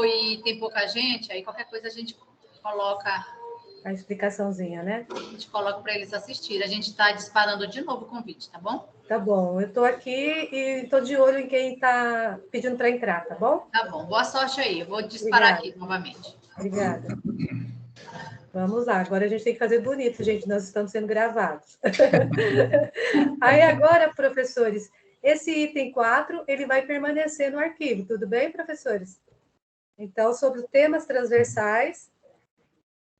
e tem pouca gente, aí qualquer coisa a gente coloca... A explicaçãozinha, né? A gente coloca para eles assistirem. A gente está disparando de novo o convite, tá bom? Tá bom. Eu estou aqui e estou de olho em quem está pedindo para entrar, tá bom? Tá bom. Boa sorte aí. Eu vou disparar aqui novamente. Obrigada. Vamos lá. Agora a gente tem que fazer bonito, gente. Nós estamos sendo gravados. Aí agora, professores, esse item 4, ele vai permanecer no arquivo. Tudo bem, professores? Então, sobre temas transversais,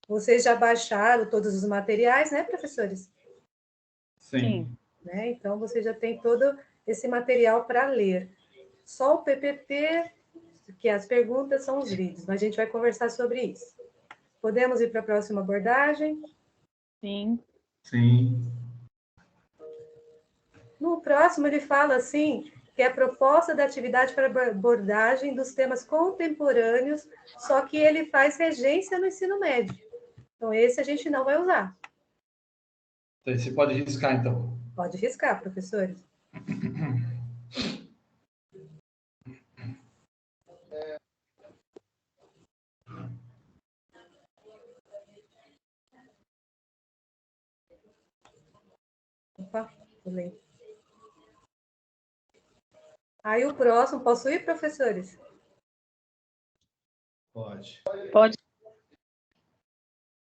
vocês já baixaram todos os materiais, né, professores? Sim. Né? Então, você já tem todo esse material para ler. Só o PPT, que as perguntas são os vídeos, mas a gente vai conversar sobre isso. Podemos ir para a próxima abordagem? Sim. Sim. No próximo, ele fala assim, que é a proposta da atividade para abordagem dos temas contemporâneos, só que ele faz regência no ensino médio. Então, esse a gente não vai usar. Então, você pode riscar, então. Pode riscar, professores. Opa, pulei. Aí o próximo, posso ir, professores? Pode. Pode.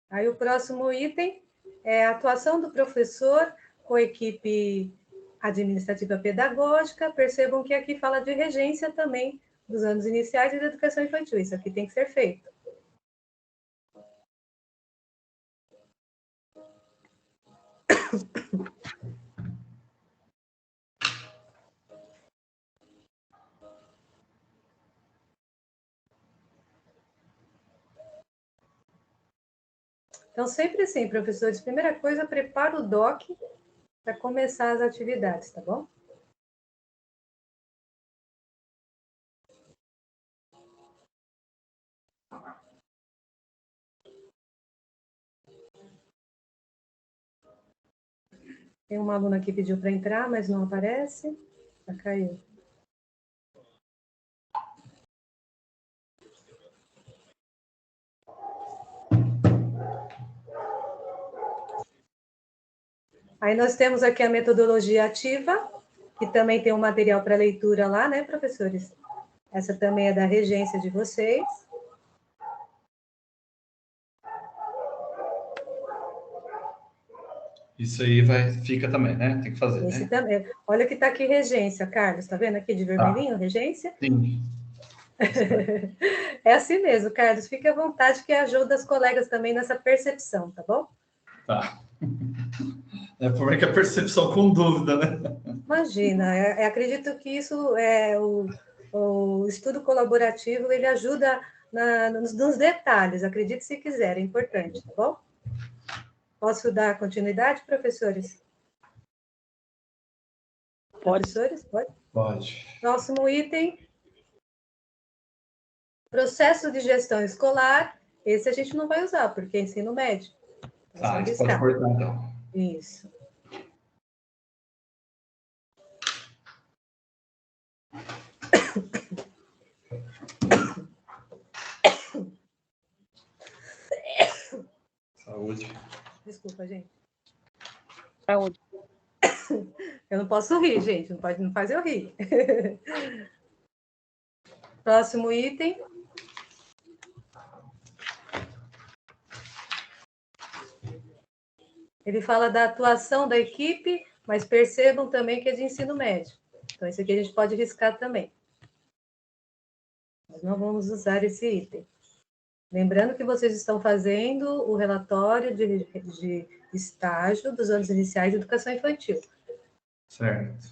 Aí o próximo item é a atuação do professor com a equipe administrativa pedagógica. Percebam que aqui fala de regência também dos anos iniciais e da educação infantil. Isso aqui tem que ser feito. Então, sempre assim, professores, primeira coisa, prepara o doc para começar as atividades, tá bom? Tem uma aluna que pediu para entrar, mas não aparece. Já caiu. Aí nós temos aqui a metodologia ativa, que também tem um material para leitura lá, né, professores? Essa também é da regência de vocês. Isso aí fica também, né? Tem que fazer, Esse né? também. Olha que está aqui regência, Carlos. Está vendo aqui de vermelhinho, regência? Sim. É assim mesmo, Carlos. Fique à vontade que ajuda as colegas também nessa percepção, tá bom? Tá. É por que a percepção com dúvida, né? Imagina, acredito que isso é o estudo colaborativo, ele ajuda nos detalhes, acredite se quiser, é importante, tá bom? Posso dar continuidade, professores? Pode. Professores, pode? Pode. Próximo item, processo de gestão escolar, esse a gente não vai usar, porque é ensino médio. Então, Tá, isso pode cortar, então. Isso. Saúde. Desculpa, gente. Saúde. Eu não posso rir, gente, não faz eu rir. Próximo item. Ele fala da atuação da equipe, mas percebam também que é de ensino médio. Então, isso aqui a gente pode riscar também. Nós não vamos usar esse item. Lembrando que vocês estão fazendo o relatório de estágio dos anos iniciais de educação infantil. Certo.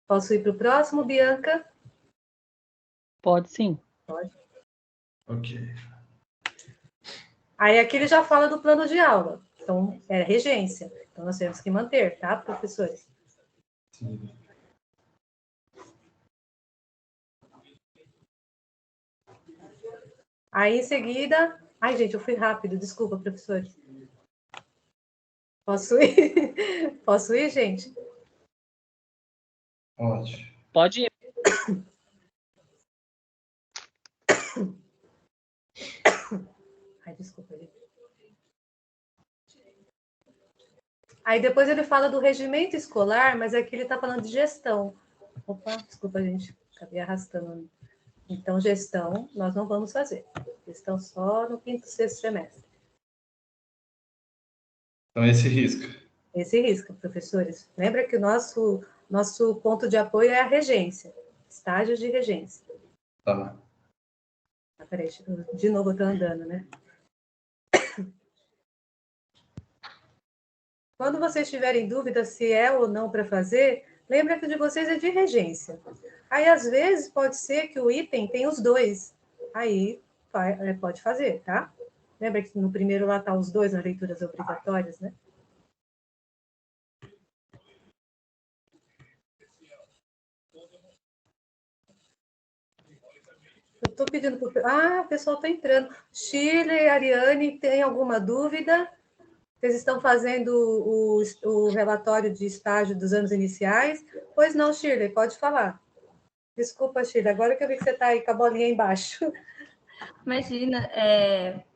Posso ir para o próximo, Bianca? Pode sim. Pode. Ok. Aí aqui ele já fala do plano de aula. Então, é regência. Então, nós temos que manter, tá, professores? Sim. Aí, em seguida... Ai, gente, eu fui rápido. Desculpa, professores. Posso ir? Posso ir, gente? Pode. Pode ir. Ai, desculpa, gente. Aí depois ele fala do regimento escolar, mas aqui ele está falando de gestão. Opa, desculpa, gente, acabei arrastando. Então, gestão, nós não vamos fazer. Gestão só no quinto, sexto semestre. Então, esse risco. Esse risco, professores. Lembra que o nosso ponto de apoio é a regência. Estágios de regência. Tá. Ah, peraí, de novo eu estou andando, né? Quando vocês tiverem dúvida se é ou não para fazer, lembra que o de vocês é de regência. Aí, às vezes, pode ser que o item tenha os dois. Aí, pode fazer, tá? Lembra que no primeiro lá tá os dois nas leituras obrigatórias, né? Eu estou pedindo para... Ah, o pessoal está entrando. Shirley e Ariane, tem alguma dúvida? Vocês estão fazendo o relatório de estágio dos anos iniciais? Pois não, Shirley, pode falar. Desculpa, Shirley, agora que eu vi que você está aí com a bolinha embaixo. Imagina,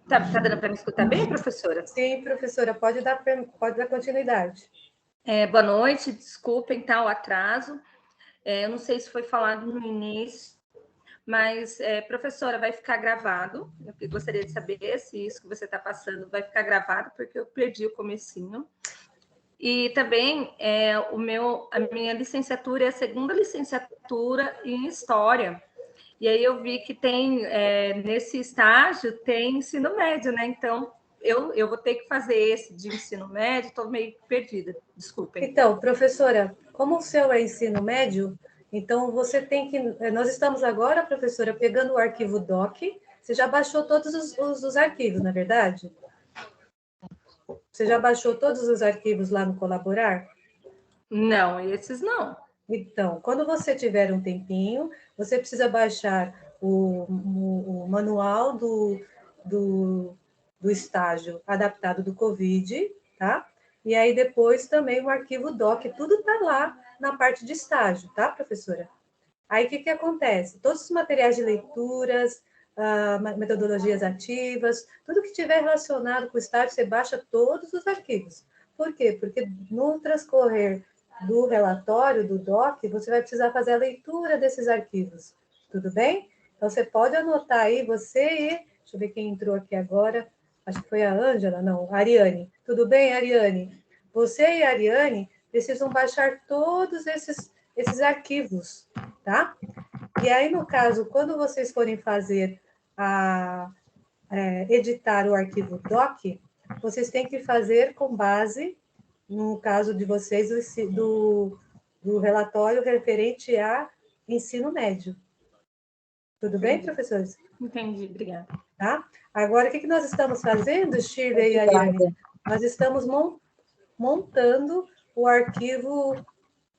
tá dando para me escutar bem, professora? Sim, professora, pode dar continuidade. Boa noite, desculpem o atraso. Eu não sei se foi falado no início, mas, professora, vai ficar gravado. Eu gostaria de saber se isso que você está passando vai ficar gravado, porque eu perdi o comecinho. E também, a minha licenciatura é a segunda licenciatura em História. E aí eu vi que tem, nesse estágio, tem ensino médio, né? Então, eu vou ter que fazer esse de ensino médio, estou meio perdida, desculpem. Então, professora, como o seu é ensino médio, então você tem que... Nós estamos agora, professora, pegando o arquivo DOC. Você já baixou todos os arquivos, não é verdade? Você já baixou todos os arquivos lá no Colaborar? Não, esses não. Então, quando você tiver um tempinho, você precisa baixar o manual do estágio adaptado do COVID, tá? E aí depois também o arquivo DOC, tudo está lá na parte de estágio, tá, professora? Aí o que acontece? Todos os materiais de leituras, metodologias ativas, tudo que tiver relacionado com o estágio, você baixa todos os arquivos. Por quê? Porque no transcorrer do relatório, do DOC, você vai precisar fazer a leitura desses arquivos, tudo bem? Então, você pode anotar aí, você e... Deixa eu ver quem entrou aqui agora, acho que foi a Ângela, não, a Ariane. Tudo bem, Ariane? Você e a Ariane precisam baixar todos esses arquivos, tá? E aí, no caso, quando vocês forem fazer editar o arquivo DOC, vocês têm que fazer com base, no caso de vocês, do relatório referente a ensino médio. Tudo bem, professores? Entendi, obrigada. Tá? Agora, o que nós estamos fazendo, Shirley e Ariane? Nós estamos montando o arquivo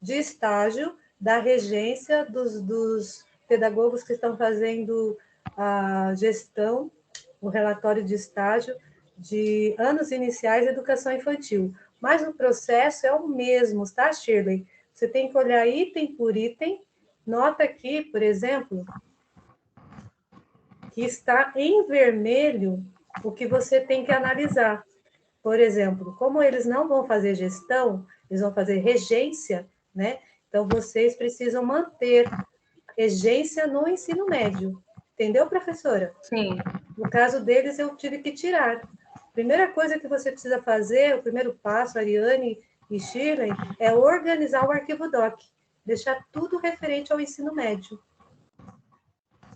de estágio da regência dos pedagogos que estão fazendo a gestão, o relatório de estágio de anos iniciais de educação infantil. Mas o processo é o mesmo, tá, Shirley? Você tem que olhar item por item. Nota aqui, por exemplo, que está em vermelho o que você tem que analisar. Por exemplo, como eles não vão fazer gestão, eles vão fazer regência, né? Então, vocês precisam manter regência no ensino médio. Entendeu, professora? Sim. No caso deles, eu tive que tirar. Primeira coisa que você precisa fazer, o primeiro passo, Ariane e Shirley, é organizar o arquivo DOC. Deixar tudo referente ao ensino médio.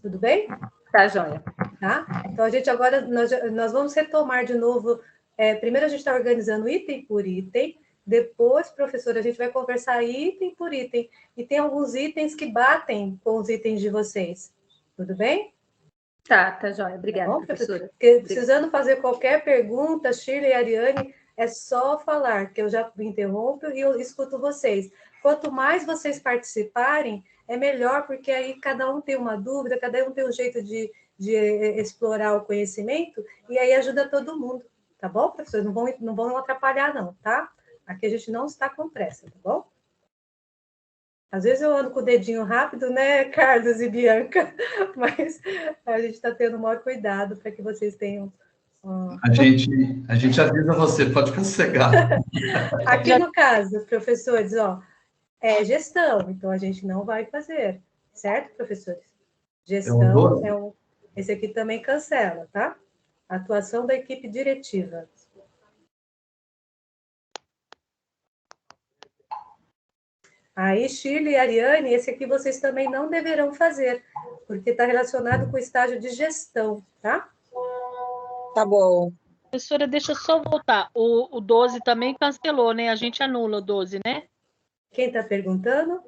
Tudo bem? Tá, joia. Tá? Então, a gente agora, nós vamos retomar de novo. Primeiro, a gente está organizando item por item. Depois, professora, a gente vai conversar item por item. E tem alguns itens que batem com os itens de vocês. Tudo bem? Tá, joia. Obrigada, Tá bom, professora. Porque, precisando fazer qualquer pergunta, Shirley e Ariane, é só falar, que eu já interrompo e eu escuto vocês. Quanto mais vocês participarem, é melhor, porque aí cada um tem uma dúvida, cada um tem um jeito de explorar o conhecimento, e aí ajuda todo mundo, tá bom, professores? Não vão atrapalhar, não, tá? Aqui a gente não está com pressa, tá bom? Às vezes eu ando com o dedinho rápido, né, Carlos e Bianca? Mas a gente está tendo o maior cuidado para que vocês tenham. A gente avisa você, pode ficar sossegado. Aqui no caso, professores, ó, é gestão, então a gente não vai fazer, certo, professores? Gestão esse aqui também cancela, tá? Atuação da equipe diretiva. Aí, Shirley e Ariane, esse aqui vocês também não deverão fazer, porque está relacionado com o estágio de gestão, tá? Tá bom. Professora, deixa eu só voltar. O 12 também cancelou, né? A gente anula o 12, né? Quem está perguntando?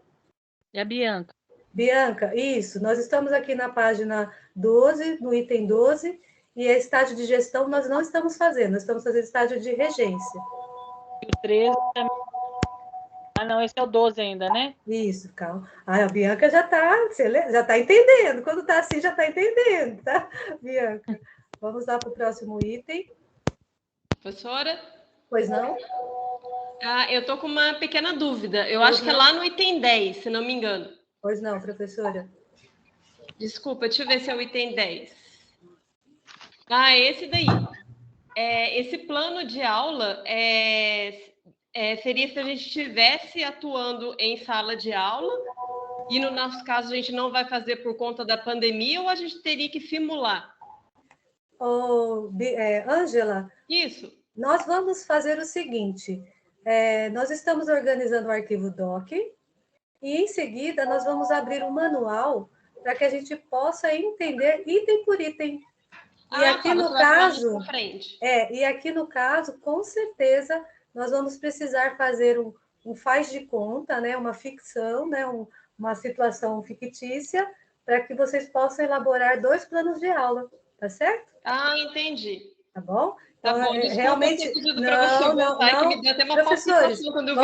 É a Bianca. Bianca, isso. Nós estamos aqui na página 12, no item 12, e é estágio de gestão nós não estamos fazendo, nós estamos fazendo estágio de regência. E o 13 também. Ah, não, esse é o 12 ainda, né? Isso, calma. Ah, a Bianca já está entendendo. Quando está assim, já está entendendo, tá, Bianca? Vamos lá para o próximo item. Professora? Pois não? Eu estou com uma pequena dúvida. Eu acho que é lá no item 10, se não me engano. Pois não, professora. Desculpa, deixa eu ver se é o item 10. Esse daí. Esse plano de aula seria se a gente estivesse atuando em sala de aula e, no nosso caso, a gente não vai fazer por conta da pandemia ou a gente teria que simular? Ângela, Isso. nós vamos fazer o seguinte, nós estamos organizando o arquivo doc e, em seguida, nós vamos abrir um manual para que a gente possa entender item por item. E aqui no caso, com certeza, nós vamos precisar fazer um faz de conta, né, uma ficção, né, uma situação fictícia, para que vocês possam elaborar 2 planos de aula, tá certo? Entendi. Tá bom? Tá bom, desculpa realmente, ter pedido para você voltar, que me deu até uma professores, palpitação quando eu vi.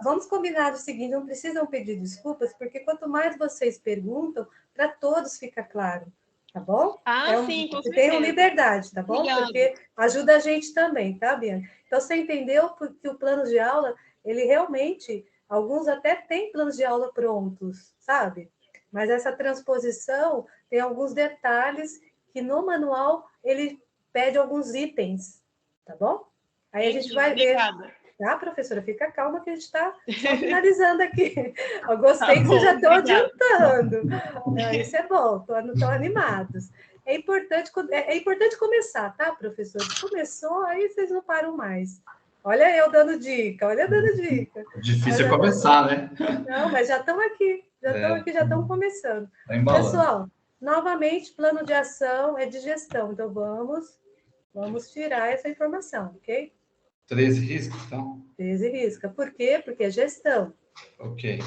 vamos combinar o seguinte, não precisam pedir desculpas, porque quanto mais vocês perguntam, para todos fica claro, tá bom? Sim, com certeza. Tenham liberdade, tá bom? Obrigada. Porque ajuda a gente também, tá, Bianca? Então, você entendeu que o plano de aula, ele realmente, alguns até têm planos de aula prontos, sabe? Mas essa transposição tem alguns detalhes que no manual ele pede alguns itens, tá bom? Aí a gente vai ver. Tá, professora? Fica calma que a gente está finalizando aqui. Eu gostei que vocês já estão adiantando. Isso é bom, estão animados. É importante começar, tá, professores? Começou, aí vocês não param mais. Olha eu dando dica, Difícil é começar, né? Não, mas já estão aqui, já estão começando. Tá embalando. Pessoal, novamente, plano de ação é de gestão, então vamos tirar essa informação, ok? 13 riscos, então? 13 risca. Por quê? Porque é gestão. Ok.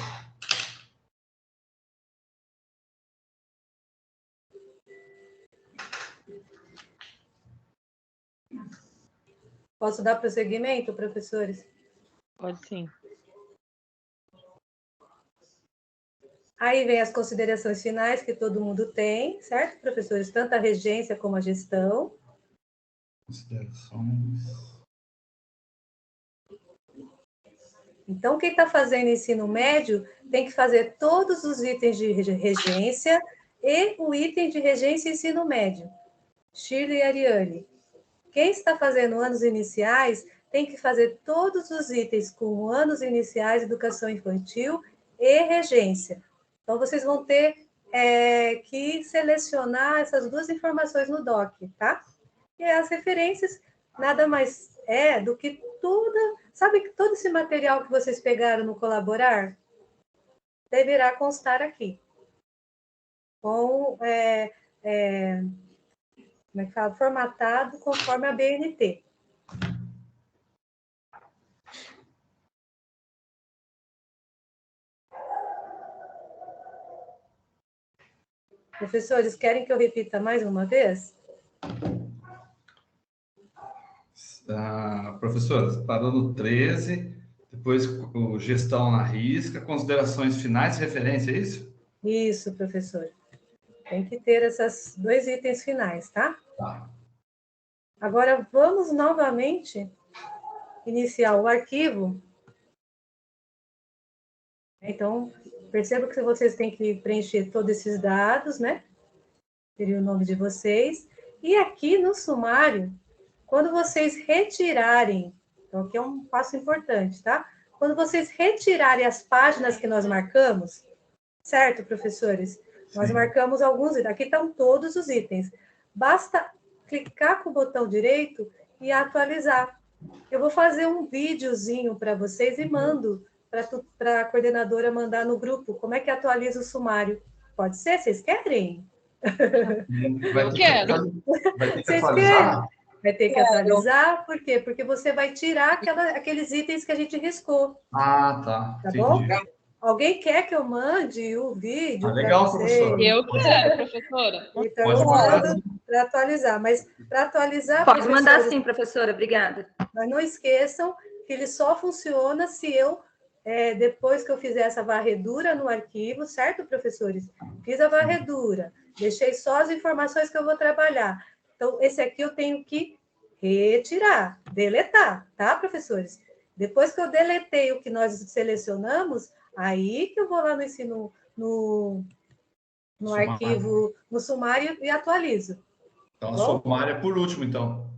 Posso dar prosseguimento, professores? Pode sim. Aí vem as considerações finais que todo mundo tem, certo, professores? Tanto a regência como a gestão. Considerações. Então, quem está fazendo ensino médio tem que fazer todos os itens de regência e o item de regência e ensino médio. Shirley e Ariane. Quem está fazendo anos iniciais tem que fazer todos os itens com anos iniciais, educação infantil e regência. Então, vocês vão ter que selecionar essas 2 informações no DOC, tá? E as referências nada mais do que sabe que todo esse material que vocês pegaram no Colaborar deverá constar aqui. Com, como é que fala? Formatado conforme a BNT. Professores, querem que eu repita mais uma vez? Professora, parou no 13, depois o gestão na risca, considerações finais e referência, é isso? Isso, professor. Tem que ter esses 2 itens finais, tá? Tá. Agora, vamos novamente iniciar o arquivo. Então, percebo que vocês têm que preencher todos esses dados, né? Seria o nome de vocês. E aqui no sumário, quando vocês retirarem, então aqui é um passo importante, tá? Quando vocês retirarem as páginas que nós marcamos, certo, professores? Nós marcamos alguns itens. Aqui estão todos os itens. Basta clicar com o botão direito e atualizar. Eu vou fazer um videozinho para vocês e mando para a coordenadora mandar no grupo como é que atualiza o sumário. Pode ser? Vocês querem? Eu quero. Vai ter que Vocês atualizar? Vai ter que atualizar, por quê? Porque você vai tirar aqueles itens que a gente riscou. Ah, tá. Tá Entendi. bom? Alguém quer que eu mande o vídeo? Legal, pra vocês? professora. Eu quero, professora. Então, Pode eu mandar. mando para atualizar. Mas para atualizar, Pode mandar professores, sim, professora. Obrigada. mas não esqueçam que ele só funciona se eu, depois que eu fizer essa varredura no arquivo, certo, professores? Fiz a varredura, deixei só as informações que eu vou trabalhar. Então, esse aqui eu tenho que retirar, deletar, tá, professores? Depois que eu deletei o que nós selecionamos, aí que eu vou lá no ensino, no Sumário. arquivo, no sumário e atualizo. Então, a sumária é por último, então.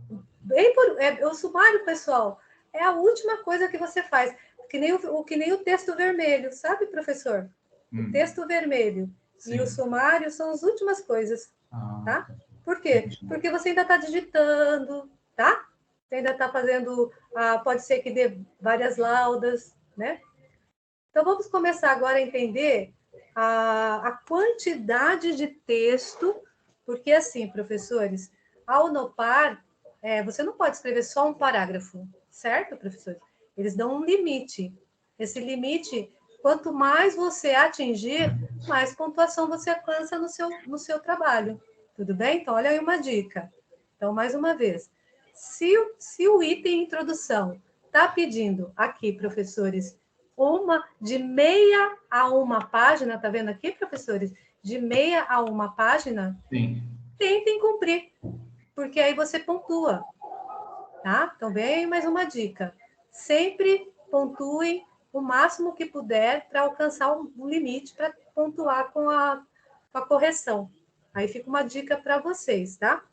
O sumário, pessoal, é a última coisa que você faz, que nem o texto vermelho, sabe, professor? O texto vermelho Sim. e o sumário são as últimas coisas, Ah, tá? Por quê? Porque você ainda está digitando, tá? Você ainda está fazendo, pode ser que dê várias laudas, né? Então, vamos começar agora a entender a quantidade de texto, porque assim, professores, a Unopar, você não pode escrever só um parágrafo, certo, professores? Eles dão um limite. Esse limite, quanto mais você atingir, mais pontuação você alcança no seu trabalho. Tudo bem? Então, olha aí uma dica. Então, mais uma vez, se o item introdução está pedindo aqui, professores, de meia a uma página, tá vendo aqui, professores? De meia a uma página, sim. tentem cumprir, porque aí você pontua, tá? Então, vem mais uma dica. Sempre pontuem o máximo que puder para alcançar um limite para pontuar com a correção. Aí fica uma dica para vocês, tá?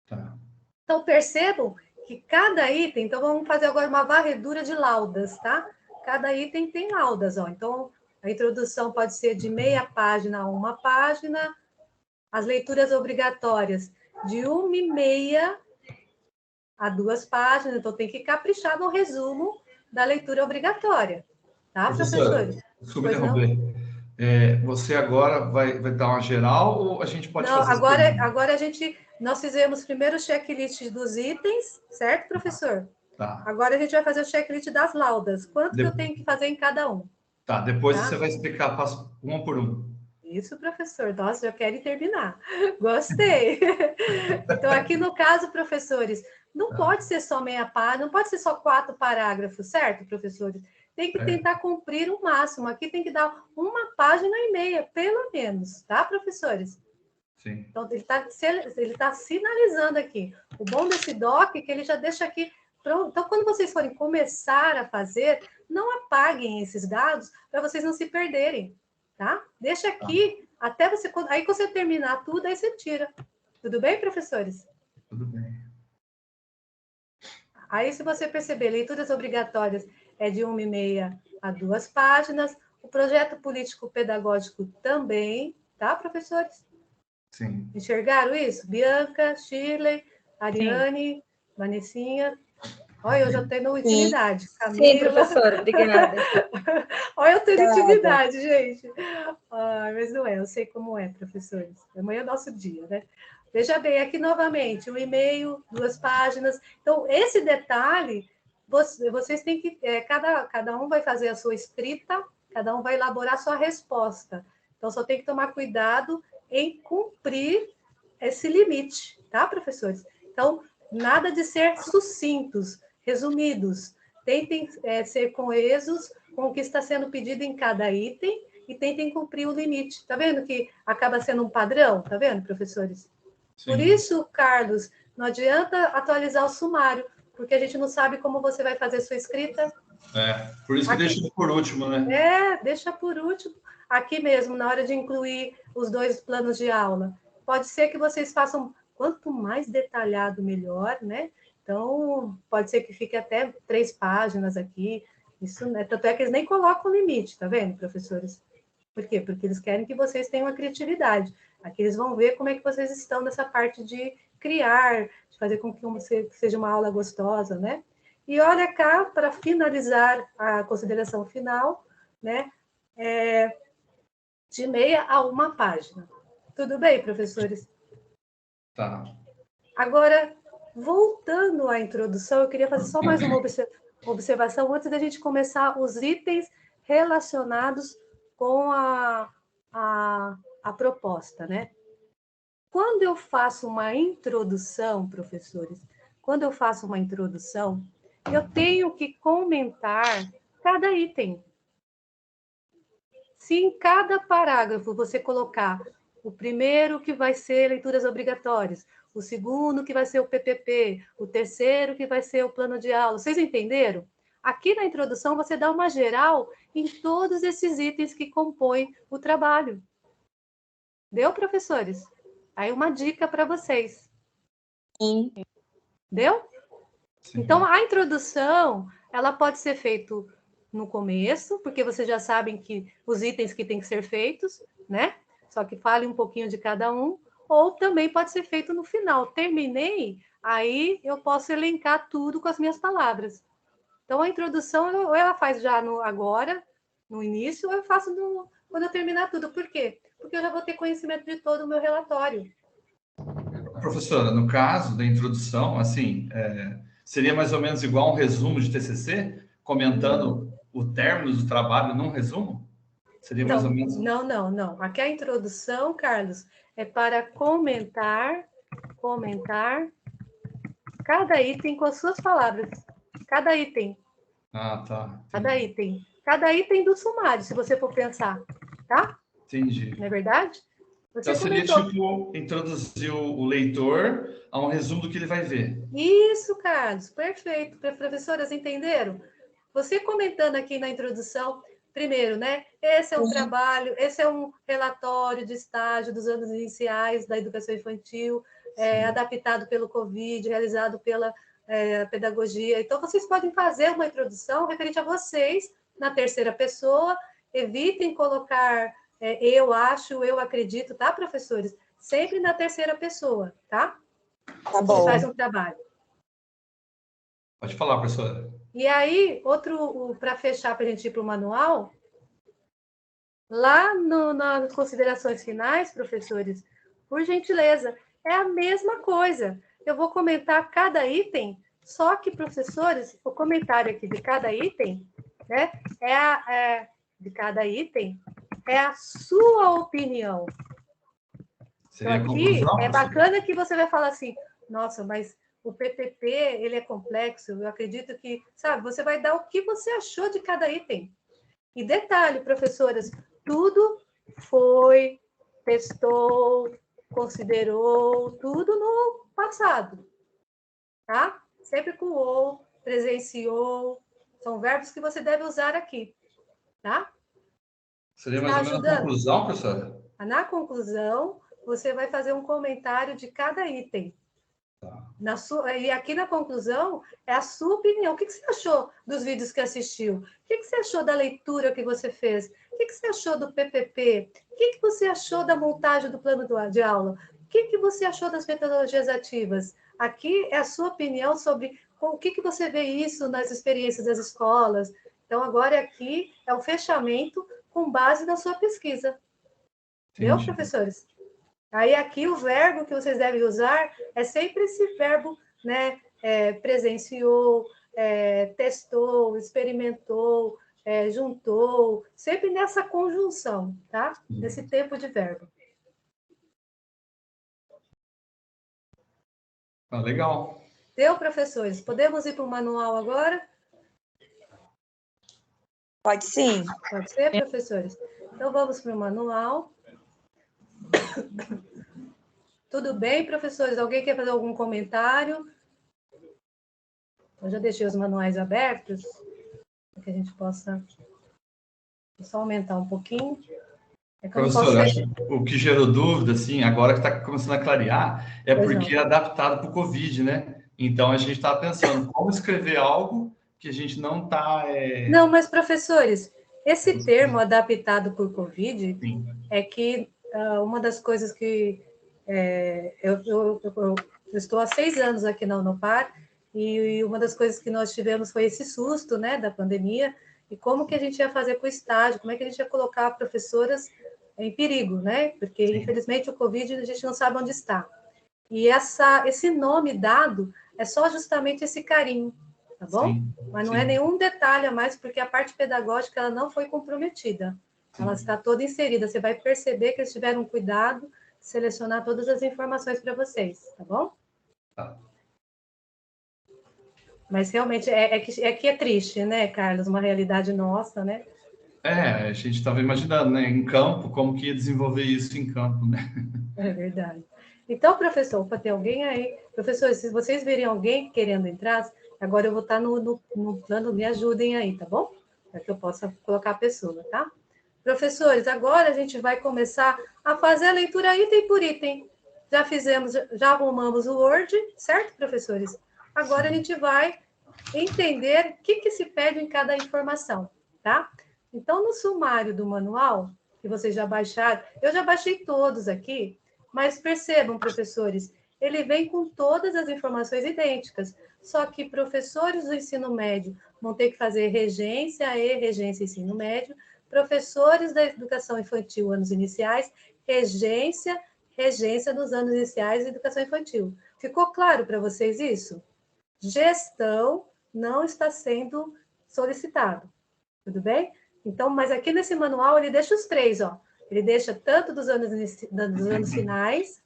Tá. Então, percebam que cada item... Então, vamos fazer agora uma varredura de laudas, tá? Cada item tem laudas, ó. Então, a introdução pode ser de meia página a uma página. As leituras obrigatórias de 1,5 a 2 páginas. Então, tem que caprichar no resumo da leitura obrigatória. Tá, professores? Desculpa interromper. Você agora vai dar uma geral ou a gente pode fazer... Agora nós fizemos primeiro o checklist dos itens, certo, professor? Tá. Agora a gente vai fazer o checklist das laudas. Quanto que eu tenho que fazer em cada um? Tá, depois você vai explicar passo um por um. Isso, professor. Nossa, já quero terminar. Gostei. Então, aqui no caso, professores, não pode ser só meia página, não pode ser só 4 parágrafos, certo, professores? Tem que tentar cumprir o máximo. Aqui tem que dar 1,5 páginas, pelo menos, tá, professores? Sim. Então, ele tá sinalizando aqui. O bom desse doc é que ele já deixa aqui pronto. Então, quando vocês forem começar a fazer, não apaguem esses dados para vocês não se perderem, tá? Deixa aqui até você... Aí, quando você terminar tudo, aí você tira. Tudo bem, professores? Tudo bem. Aí, se você perceber, leituras obrigatórias é de 1,5 a 2 páginas. O projeto político-pedagógico também, tá, professores? Sim. Enxergaram isso? Bianca, Shirley, Ariane, Vanessinha. Olha, eu já tenho intimidade. Camila. Sim, professora, obrigada. Olha, eu tenho intimidade, gente. Ai, mas não é, eu sei como é, professores. Amanhã é nosso dia, né? Veja bem, aqui novamente, 1,5, 2 páginas. Então, esse detalhe, vocês têm que... cada um vai fazer a sua escrita, cada um vai elaborar a sua resposta. Então, só tem que tomar cuidado em cumprir esse limite, tá, professores? Então, nada de ser sucintos, resumidos. Tentem ser coesos com o que está sendo pedido em cada item e tentem cumprir o limite. Tá vendo que acaba sendo um padrão? Tá vendo, professores? Sim. Por isso, Carlos, não adianta atualizar o sumário, porque a gente não sabe como você vai fazer sua escrita. Por isso que deixa por último, né? Deixa por último. aqui mesmo, na hora de incluir os 2 planos de aula, pode ser que vocês façam, quanto mais detalhado, melhor, né? Então, pode ser que fique até 3 páginas aqui. Isso, né? Tanto é que eles nem colocam limite, tá vendo, professores? Por quê? Porque eles querem que vocês tenham a criatividade. Aqui eles vão ver como é que vocês estão nessa parte de criar, de fazer com que seja uma aula gostosa, né? E olha cá, para finalizar a consideração final, né? De meia a 1 página. Tudo bem, professores? Tá. Agora, voltando à introdução, eu queria fazer só mais uma observação antes da gente começar os itens relacionados com a proposta, né? Quando eu faço uma introdução, professores, quando eu faço uma introdução, eu tenho que comentar cada item. Se em cada parágrafo você colocar o primeiro que vai ser leituras obrigatórias, o segundo que vai ser o PPP, o terceiro que vai ser o plano de aula, vocês entenderam? Aqui na introdução você dá uma geral em todos esses itens que compõem o trabalho. Deu, professores? Aí uma dica para vocês. Sim. Deu? Sim. Então, a introdução, ela pode ser feita no começo, porque vocês já sabem que os itens que têm que ser feitos, né? Só que fale um pouquinho de cada um, ou também pode ser feito no final. Terminei, aí eu posso elencar tudo com as minhas palavras. Então, a introdução, ou ela faz já agora, no início, ou eu faço quando eu terminar tudo. Por quê? Porque eu já vou ter conhecimento de todo o meu relatório. Professora, no caso da introdução, assim, seria mais ou menos igual um resumo de TCC, comentando o término do trabalho num resumo? Seria mais ou menos... Não. Aqui a introdução, Carlos, é para comentar cada item com as suas palavras. Cada item. Ah, tá. Cada item do sumário, se você for pensar, tá? Entendi. Não é verdade? Você Então, seria comentou... tipo introduzir o leitor a um resumo do que ele vai ver. Isso, Carlos, perfeito. Professoras, entenderam? Você comentando aqui na introdução, primeiro, né? Esse é um trabalho, esse é um relatório de estágio dos anos iniciais da educação infantil, adaptado pelo Covid, realizado pela pedagogia. Então, vocês podem fazer uma introdução referente a vocês, na terceira pessoa. Evitem colocar eu acho, eu acredito, tá, professores? Sempre na terceira pessoa, tá? Tá bom. Você faz um trabalho. Pode falar, professora. E aí, para fechar, para a gente ir para o manual, lá nas considerações finais, professores, por gentileza, é a mesma coisa. Eu vou comentar cada item, só que, professores, o comentário aqui de cada item, né, de cada item é a sua opinião. Seria Então, a aqui conclusão, é professora? bacana que você vai falar assim, nossa, mas o PPP, ele é complexo, eu acredito que, sabe, você vai dar o que você achou de cada item. E detalhe, professoras, tudo foi, testou, considerou, tudo no passado, tá? Sempre com ou, presenciou, são verbos que você deve usar aqui, tá? Seria mais ou menos a conclusão, professora? Na conclusão, você vai fazer um comentário de cada item. E aqui na conclusão, é a sua opinião. O que você achou dos vídeos que assistiu? O que você achou da leitura que você fez? O que você achou do PPP? O que você achou da montagem do plano de aula? O que você achou das metodologias ativas? Aqui é a sua opinião sobre o que você vê isso nas experiências das escolas. Então, agora aqui é o fechamento com base na sua pesquisa. Entendeu, professores? Aí aqui o verbo que vocês devem usar é sempre esse verbo, né? Presenciou, testou, experimentou, juntou, sempre nessa conjunção, tá? Nesse tempo de verbo. Ah, legal. Deu, professores? Podemos ir para o manual agora? Pode sim. Pode ser, professores? Então, vamos para o manual. Tudo bem, professores? Alguém quer fazer algum comentário? Eu já deixei os manuais abertos, para que a gente possa... Vou só aumentar um pouquinho. É que eu não posso Professor, acho ser- que o que gerou dúvida, assim, agora que está começando a clarear, é Pois porque é adaptado para o Covid, né? Então, a gente estava pensando como escrever algo que a gente não está... Não, mas professores, esse termo adaptado por Covid Sim, é que uma das coisas que eu estou há 6 anos aqui na Unopar e uma das coisas que nós tivemos foi esse susto, né, da pandemia e como que a gente ia fazer com o estágio, como é que a gente ia colocar professoras em perigo, né? Porque sim, infelizmente o Covid a gente não sabe onde está. E esse nome dado é só justamente esse carinho, tá bom? sim, Mas não é sim, nenhum detalhe a mais, porque a parte pedagógica ela não foi comprometida. Ela sim. está toda inserida. Você vai perceber que eles tiveram cuidado de selecionar todas as informações para vocês, tá bom? Tá. Mas realmente que é triste, né, Carlos? Uma realidade nossa, né? A gente estava imaginando, né, em campo, como que ia desenvolver isso em campo, né? É verdade. Então, professor, opa, tem alguém aí? Professor, se vocês virem alguém querendo entrar, agora eu vou estar no plano, me ajudem aí, tá bom? Para que eu possa colocar a pessoa, tá? Professores, agora a gente vai começar a fazer a leitura item por item. Já fizemos, já arrumamos o Word, certo, professores? Agora a gente vai entender o que se pede em cada informação, tá? Então, no sumário do manual, que vocês já baixaram, eu já baixei todos aqui, mas percebam, professores, ele vem com todas as informações idênticas, só que professores do ensino médio vão ter que fazer regência e regência ensino médio, professores da educação infantil, anos iniciais, regência nos anos iniciais e educação infantil. Ficou claro para vocês isso? Gestão não está sendo solicitado, tudo bem? Então, mas aqui nesse manual ele deixa os três, ó. Ele deixa tanto dos anos finais,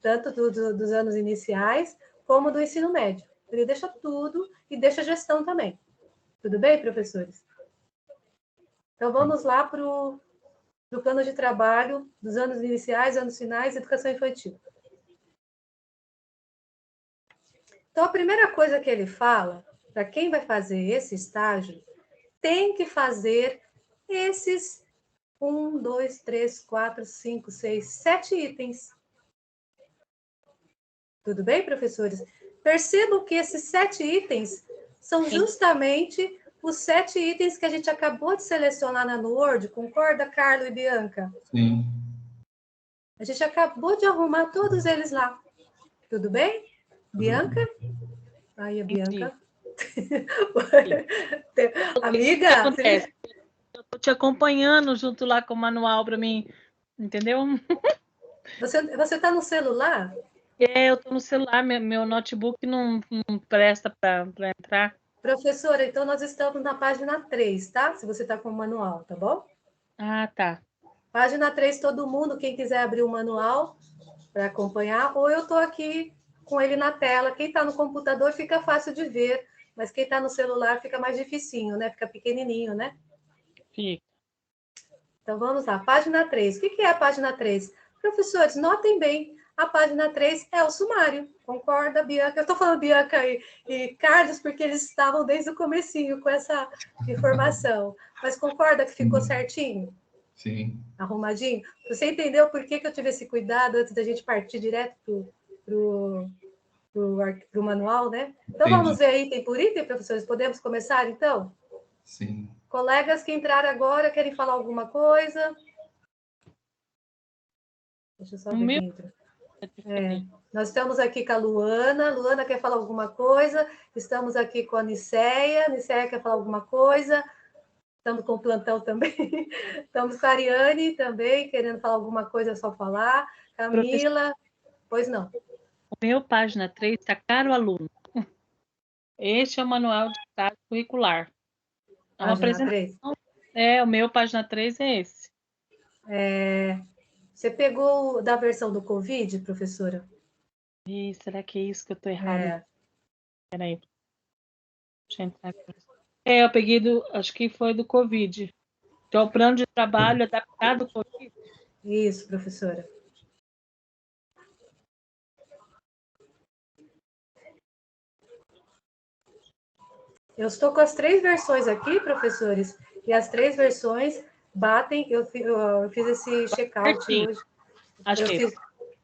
tanto dos anos iniciais, como do ensino médio. Ele deixa tudo e deixa gestão também. Tudo bem, professores? Então, vamos lá para o plano de trabalho dos anos iniciais, anos finais, educação infantil. Então, a primeira coisa que ele fala, para quem vai fazer esse estágio, tem que fazer esses 1, 2, 3, 4, 5, 6, 7 itens. Tudo bem, professores? Percebam que esses 7 itens são justamente os 7 itens que a gente acabou de selecionar no Word. Concorda, Carlos e Bianca? Sim. A gente acabou de arrumar todos eles lá. Tudo bem? Bianca? Aí, a Bianca. Amiga, O que acontece? Eu estou te acompanhando junto lá com o manual para mim, entendeu? você está no celular? Eu estou no celular, meu notebook não presta para entrar. Professora, então nós estamos na página 3, tá? Se você está com o manual, tá bom? Ah, tá. Página 3, todo mundo, quem quiser abrir o manual para acompanhar, ou eu estou aqui com ele na tela. Quem está no computador fica fácil de ver, mas quem está no celular fica mais dificinho, né? Fica pequenininho, né? Fica. Então, vamos lá. Página 3. O que é a página 3? Professores, notem bem, a página 3 é o sumário. Concorda, Bianca? Eu estou falando Bianca e Carlos, porque eles estavam desde o comecinho com essa informação. Mas concorda que ficou certinho? Sim. Arrumadinho? Você entendeu por que eu tive esse cuidado antes da gente partir direto para o manual, né? Então, Entendi. vamos ver item por item, professores? Podemos começar, então? Sim. Colegas que entraram agora, querem falar alguma coisa? Deixa eu só ver quem entra. Nós estamos aqui com a Luana. Luana quer falar alguma coisa? Estamos aqui com a Niceia. Niceia quer falar alguma coisa? Estamos com o plantão também. Estamos com a Ariane também, querendo falar alguma coisa, é só falar. Camila, pois não. O meu página 3 está caro aluno. Este é o manual de estágio curricular. É uma Página apresentação. 3. O meu página 3 é esse. Você pegou da versão do Covid, professora? Ih, será que é isso que eu estou errado? Peraí. Deixa eu entrar aqui. Eu peguei acho que foi do Covid. Que é o plano de trabalho adaptado ao Covid. Isso, professora. Eu estou com as 3 versões aqui, professores, e as 3 versões batem, eu fiz esse check-out hoje. Acho que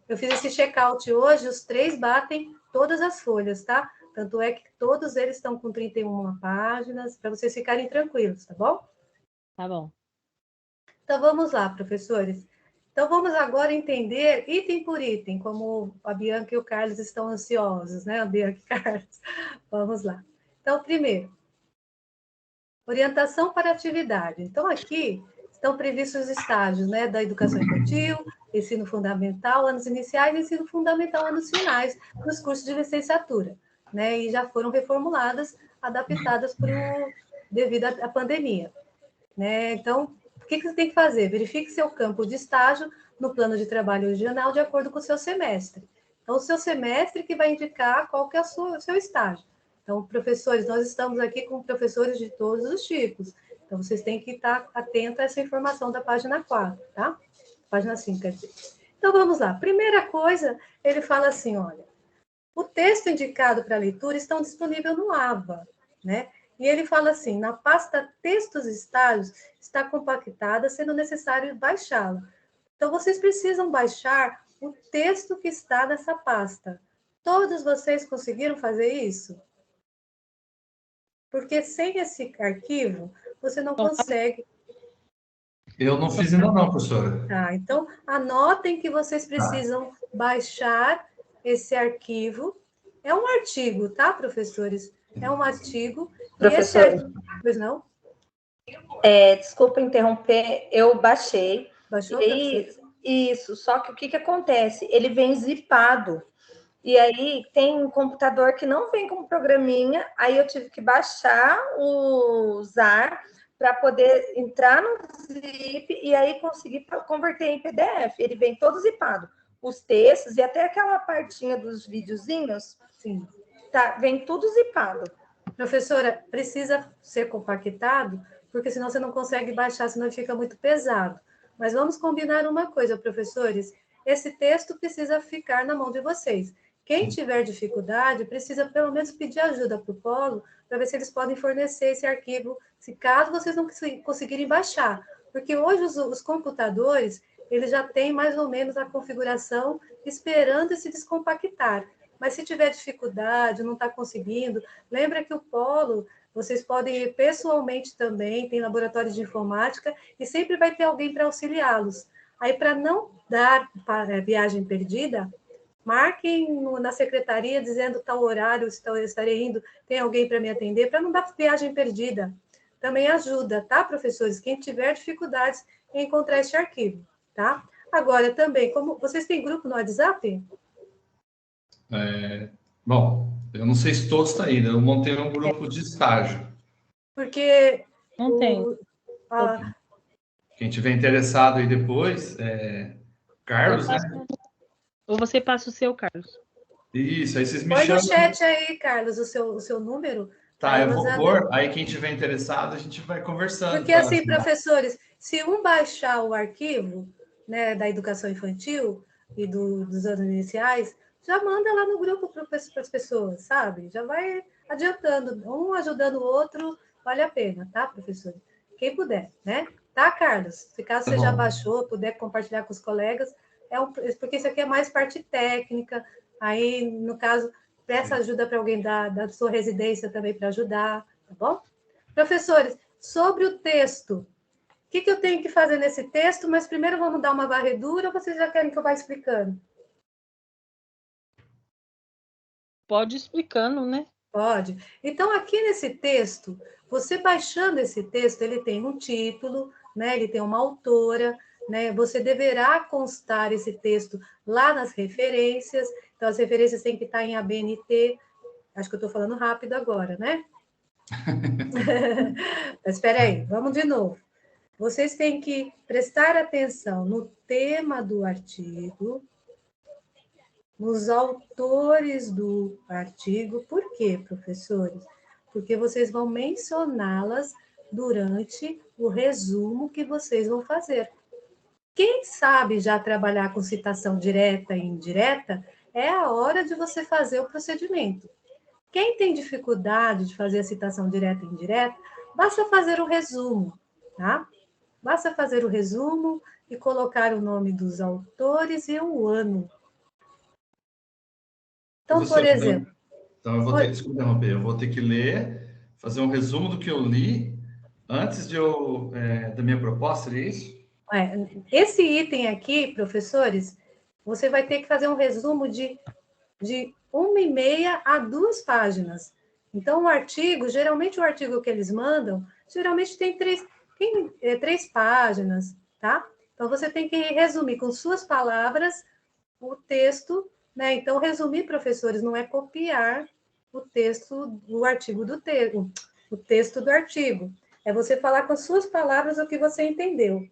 Eu fiz esse check-out hoje, os 3 batem todas as folhas, tá? Tanto é que todos eles estão com 31 páginas, para vocês ficarem tranquilos, tá bom? tá bom. Então, vamos lá, professores. Então, vamos agora entender item por item, como a Bianca e o Carlos estão ansiosos, né? A Bianca e o Carlos. Vamos lá. Então, primeiro, orientação para atividade. Então, aqui estão previstos os estágios, né? Da educação infantil, ensino fundamental, anos iniciais, ensino fundamental, anos finais, nos cursos de licenciatura, né? E já foram reformuladas, adaptadas devido à pandemia, né? Então, o que você tem que fazer? Verifique seu campo de estágio no plano de trabalho original de acordo com o seu semestre. Então, o seu semestre que vai indicar qual que é o seu estágio. Então, professores, nós estamos aqui com professores de todos os tipos. Então, vocês têm que estar atentos a essa informação da página 4, tá? Página 5, quer dizer. Então, vamos lá. Primeira coisa, ele fala assim, olha, o texto indicado para leitura está disponível no AVA, né? E ele fala assim, na pasta textos e estágios está compactada, sendo necessário baixá-la. Então, vocês precisam baixar o texto que está nessa pasta. Todos vocês conseguiram fazer isso? Porque sem esse arquivo, você não consegue. Eu não fiz ainda não, professora. Tá, então, anotem que vocês precisam baixar esse arquivo. É um artigo, tá, professores? É um artigo. Professor, pois não? Desculpa interromper, eu baixei. Baixou, Isso, só que o que acontece? Ele vem zipado. E aí tem um computador que não vem com programinha, aí eu tive que baixar o ZAR para poder entrar no zip e aí conseguir converter em PDF. Ele vem todo zipado. Os textos e até aquela partinha dos videozinhos, sim, tá, vem tudo zipado. Professora, precisa ser compactado, porque senão você não consegue baixar, senão fica muito pesado. Mas vamos combinar uma coisa, professores. Esse texto precisa ficar na mão de vocês. Quem tiver dificuldade, precisa pelo menos pedir ajuda para o Polo, para ver se eles podem fornecer esse arquivo, se caso vocês não conseguirem baixar. Porque hoje os computadores, eles já têm mais ou menos a configuração esperando se descompactar. Mas se tiver dificuldade, não está conseguindo, lembra que o Polo, vocês podem ir pessoalmente também, tem laboratórios de informática, e sempre vai ter alguém para auxiliá-los. Aí, para não dar para viagem perdida, marquem na secretaria dizendo tal horário, estarei indo, tem alguém para me atender, para não dar viagem perdida. Também ajuda, tá, professores? Quem tiver dificuldades em encontrar este arquivo, tá? Agora, também, como vocês têm grupo no WhatsApp? Bom, eu não sei se todos estão ainda. Eu montei um grupo de estágio. Porque... Não tem. Quem tiver interessado aí depois, Carlos, né? Ou você passa o seu, Carlos. Isso, aí vocês me Põe chamam. no chat aí, Carlos, o seu número. Tá, eu vou pôr. Aí quem tiver interessado, a gente vai conversando. Porque assim, professores, se um baixar o arquivo, né, da educação infantil e dos anos iniciais, já manda lá no grupo para as pessoas, sabe? Já vai adiantando, um ajudando o outro, vale a pena, tá, professor? Quem puder, né? Tá, Carlos? Se caso você já baixou, puder compartilhar com os colegas, porque isso aqui é mais parte técnica, aí, no caso, peça ajuda para alguém da sua residência também para ajudar, tá bom? Professores, sobre o texto, o que eu tenho que fazer nesse texto? Mas primeiro vamos dar uma varredura ou vocês já querem que eu vá explicando? Pode ir explicando, né? Pode. Então, aqui nesse texto, você baixando esse texto, ele tem um título, né? Ele tem uma autora, né? Você deverá constar esse texto lá nas referências. Então, as referências têm que estar em ABNT. Acho que eu estou falando rápido agora, né? Mas espera aí, vamos de novo. Vocês têm que prestar atenção no tema do artigo, nos autores do artigo. Por quê, professores? Porque vocês vão mencioná-las durante o resumo que vocês vão fazer. Quem sabe já trabalhar com citação direta e indireta, é a hora de você fazer o procedimento. Quem tem dificuldade de fazer a citação direta e indireta, basta fazer o resumo, tá? Basta fazer o resumo e colocar o nome dos autores e o ano. Então, por Professora, exemplo... Então, eu vou ter, desculpa interromper, eu vou ter que ler, fazer um resumo do que eu li antes da minha proposta, é isso? Esse item aqui, professores, você vai ter que fazer um resumo de 1,5 a 2 páginas. Então, o artigo, geralmente o artigo que eles mandam, geralmente tem 3 páginas, tá? Então, você tem que resumir com suas palavras o texto, né? Então, resumir, professores, não é copiar o texto do artigo do texto, o texto do artigo. É você falar com suas palavras o que você entendeu.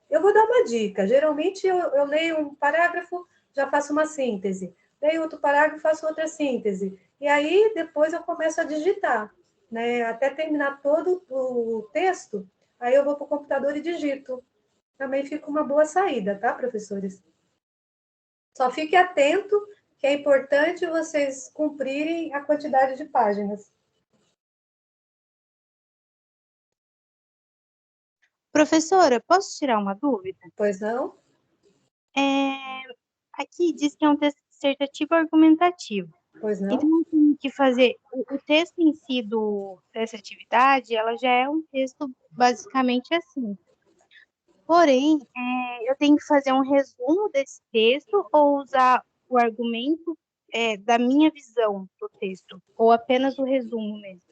Eu vou dar uma dica. Geralmente, eu leio um parágrafo, já faço uma síntese. Leio outro parágrafo, faço outra síntese. E aí, depois eu começo a digitar, né? Até terminar todo o texto, aí eu vou para o computador e digito. Também fica uma boa saída, tá, professores? Só fique atento, que é importante vocês cumprirem a quantidade de páginas. Professora, posso tirar uma dúvida? Pois não? Aqui diz que é um texto dissertativo argumentativo. Pois não? Então, eu tenho que fazer... O texto em si dessa atividade, ela já é um texto basicamente assim. Porém, eu tenho que fazer um resumo desse texto ou usar o argumento da minha visão do texto? Ou apenas o resumo mesmo?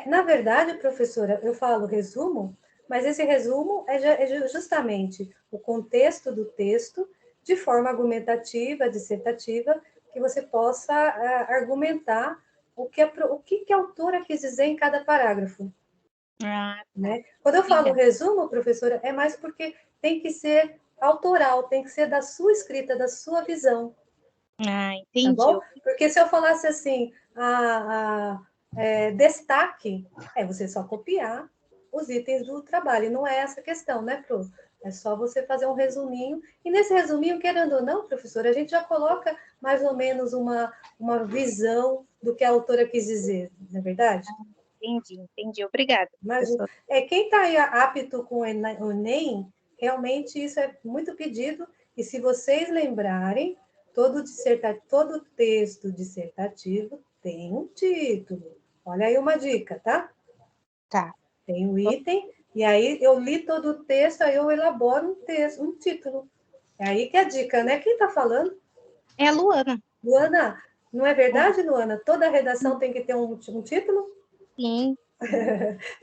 Na verdade, professora, eu falo resumo, mas esse resumo é justamente o contexto do texto, de forma argumentativa, dissertativa, que você possa argumentar o que a autora quis dizer em cada parágrafo. Né? Quando eu falo resumo, professora, é mais porque tem que ser autoral, tem que ser da sua escrita, da sua visão. Entendi. Tá bom? Porque se eu falasse assim, destaque, você só copiar os itens do trabalho. E não é essa a questão, né, Pro? É só você fazer um resuminho. E nesse resuminho, querendo ou não, professora, a gente já coloca mais ou menos uma visão do que a autora quis dizer, não é verdade? Entendi. Obrigada, professora. Quem está aí apto com o Enem, realmente isso é muito pedido. E se vocês lembrarem, todo texto dissertativo tem um título. Olha aí uma dica, tá? Tá. Tem um item, e aí eu li todo o texto, aí eu elaboro um título. É aí que é a dica, né? Quem está falando? É a Luana. Luana, não é verdade, Luana? Toda redação tem que ter um título? Sim.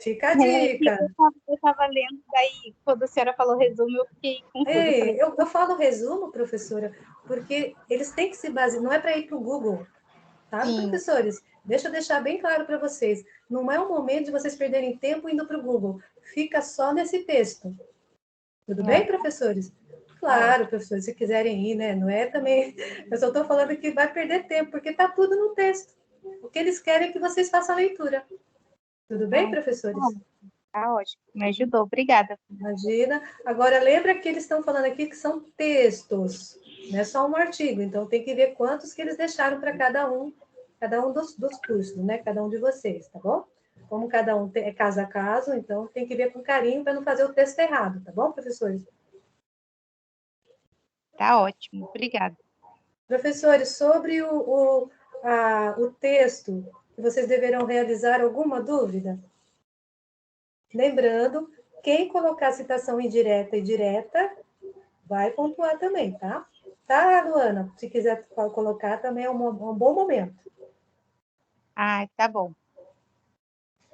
Fica a dica. Eu estava lendo, daí, quando a senhora falou resumo, eu fiquei confusa. Eu falo resumo, professora, porque eles têm que se basear, não é para ir para o Google, tá, professores? Deixa eu deixar bem claro para vocês. Não é o momento de vocês perderem tempo indo para o Google. Fica só nesse texto. Tudo bem, professores? Claro, professores, se quiserem ir, né? Não é também... Eu só estou falando que vai perder tempo, porque está tudo no texto. O que eles querem é que vocês façam a leitura. Tudo bem, professores? Tá ótimo, me ajudou, obrigada. Imagina. Agora, lembra que eles estão falando aqui que são textos, não é só um artigo, então tem que ver quantos que eles deixaram para cada um dos cursos, né? Cada um de vocês, tá bom? Como cada um é caso a caso, então tem que ver com carinho para não fazer o texto errado, tá bom, professores? Tá ótimo, obrigada. Professores, sobre o texto, vocês deverão realizar alguma dúvida? Lembrando, quem colocar citação indireta e direta, vai pontuar também, tá? Tá, Luana? Se quiser colocar, também é um bom momento. Tá bom.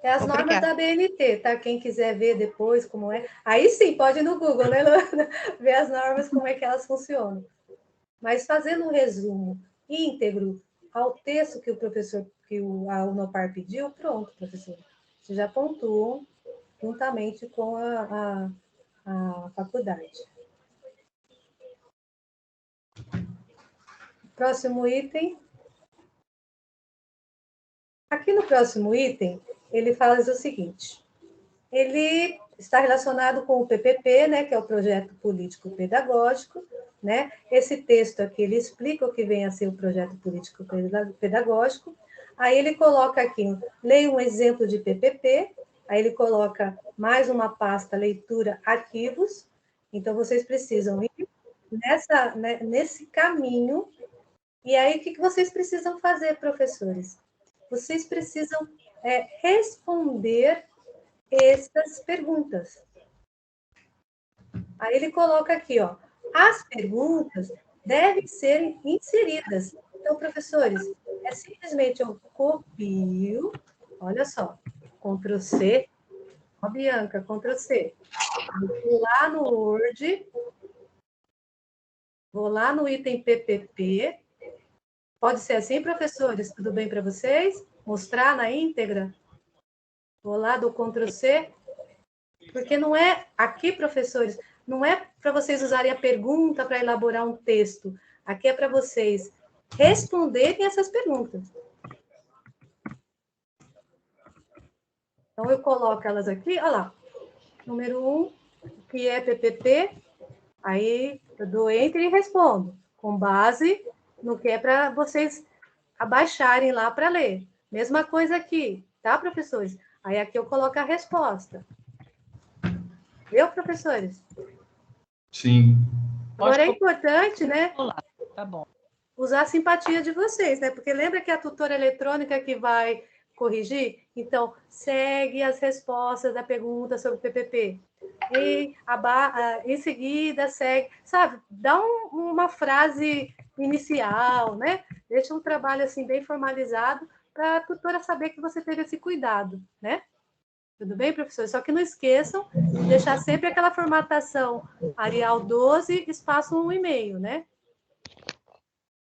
É as normas da BNT, tá? Quem quiser ver depois como é. Aí sim, pode ir no Google, né, Luana? Ver as normas, como é que elas funcionam. Mas fazendo um resumo íntegro ao texto que a Unopar pediu, pronto, professor. Vocês já pontuam juntamente com a faculdade. Próximo item. Aqui no próximo item, ele fala o seguinte. Ele está relacionado com o PPP, né, que é o Projeto Político Pedagógico, né? Esse texto aqui, ele explica o que vem a ser o Projeto Político Pedagógico. Aí ele coloca aqui, leia um exemplo de PPP, Aí ele coloca mais uma pasta leitura arquivos. Então, vocês precisam ir nesse caminho. E aí, o que vocês precisam fazer, professores? Vocês precisam responder essas perguntas. Aí ele coloca aqui, ó, as perguntas devem ser inseridas. Então, professores, simplesmente eu copio, olha só, Ctrl C, ó, Bianca, Ctrl C. Vou lá no Word, vou lá no item PPP. Pode ser assim, professores? Tudo bem para vocês? Mostrar na íntegra? Vou lá do Ctrl C. Porque não é, aqui, professores, não é para vocês usarem a pergunta para elaborar um texto. Aqui é para vocês responderem essas perguntas. Então, eu coloco elas aqui, olha lá. Número 1, que é PPP. Aí, eu dou Enter e respondo, com base no que é para vocês abaixarem lá para ler. Mesma coisa aqui, tá, professores? Aí, aqui eu coloco a resposta. Viu, professores? Sim. Agora é importante, né? Tá bom. Usar a simpatia de vocês, né? Porque lembra que é a tutora eletrônica que vai corrigir? Então, segue as respostas da pergunta sobre o PPP. E em seguida, segue, sabe? Dá uma frase inicial, né? Deixa um trabalho assim bem formalizado para a tutora saber que você teve esse cuidado, né? Tudo bem, professor? Só que não esqueçam de deixar sempre aquela formatação Arial 12, espaço 1,5, né?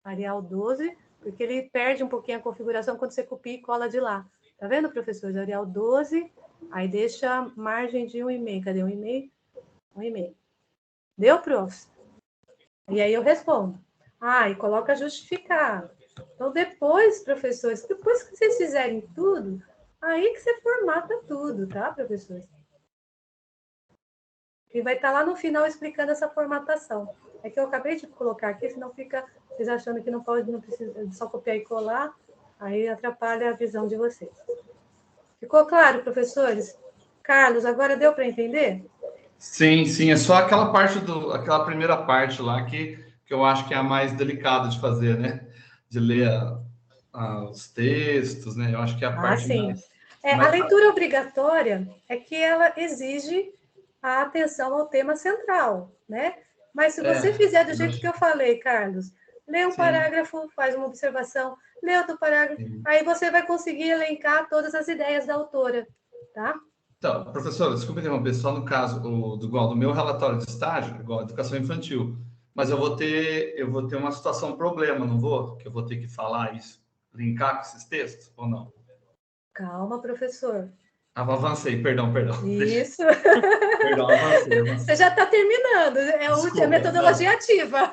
Arial 12, porque ele perde um pouquinho a configuração quando você copia e cola de lá. Tá vendo, professor? Arial 12, aí deixa margem de 1,5. Cadê 1,5? 1,5. Deu, prof? E aí eu respondo. E coloca justificado. Então, depois, professores, depois que vocês fizerem tudo, aí que você formata tudo, tá, professores? E vai estar lá no final explicando essa formatação. É que eu acabei de colocar aqui, senão fica vocês achando que não precisa só copiar e colar, aí atrapalha a visão de vocês. Ficou claro, professores? Carlos, agora deu para entender? Sim, sim, é só aquela parte aquela primeira parte lá que eu acho que é a mais delicada de fazer, né? De ler os textos, né? Eu acho que é a parte sim. mais... A leitura obrigatória é que ela exige a atenção ao tema central, né? Mas se você fizer do jeito que eu falei, Carlos, lê um parágrafo, faz uma observação, lê outro parágrafo, aí você vai conseguir elencar todas as ideias da autora, tá? Então, professora, desculpa interromper, só no caso do meu relatório de estágio, igual a educação infantil, mas eu vou ter uma situação, problema, não vou? Que eu vou ter que falar isso, linkar com esses textos, ou não? Calma, professor. Avancei, perdão. Isso. Perdão, avancei. Você já está terminando. É a metodologia ativa.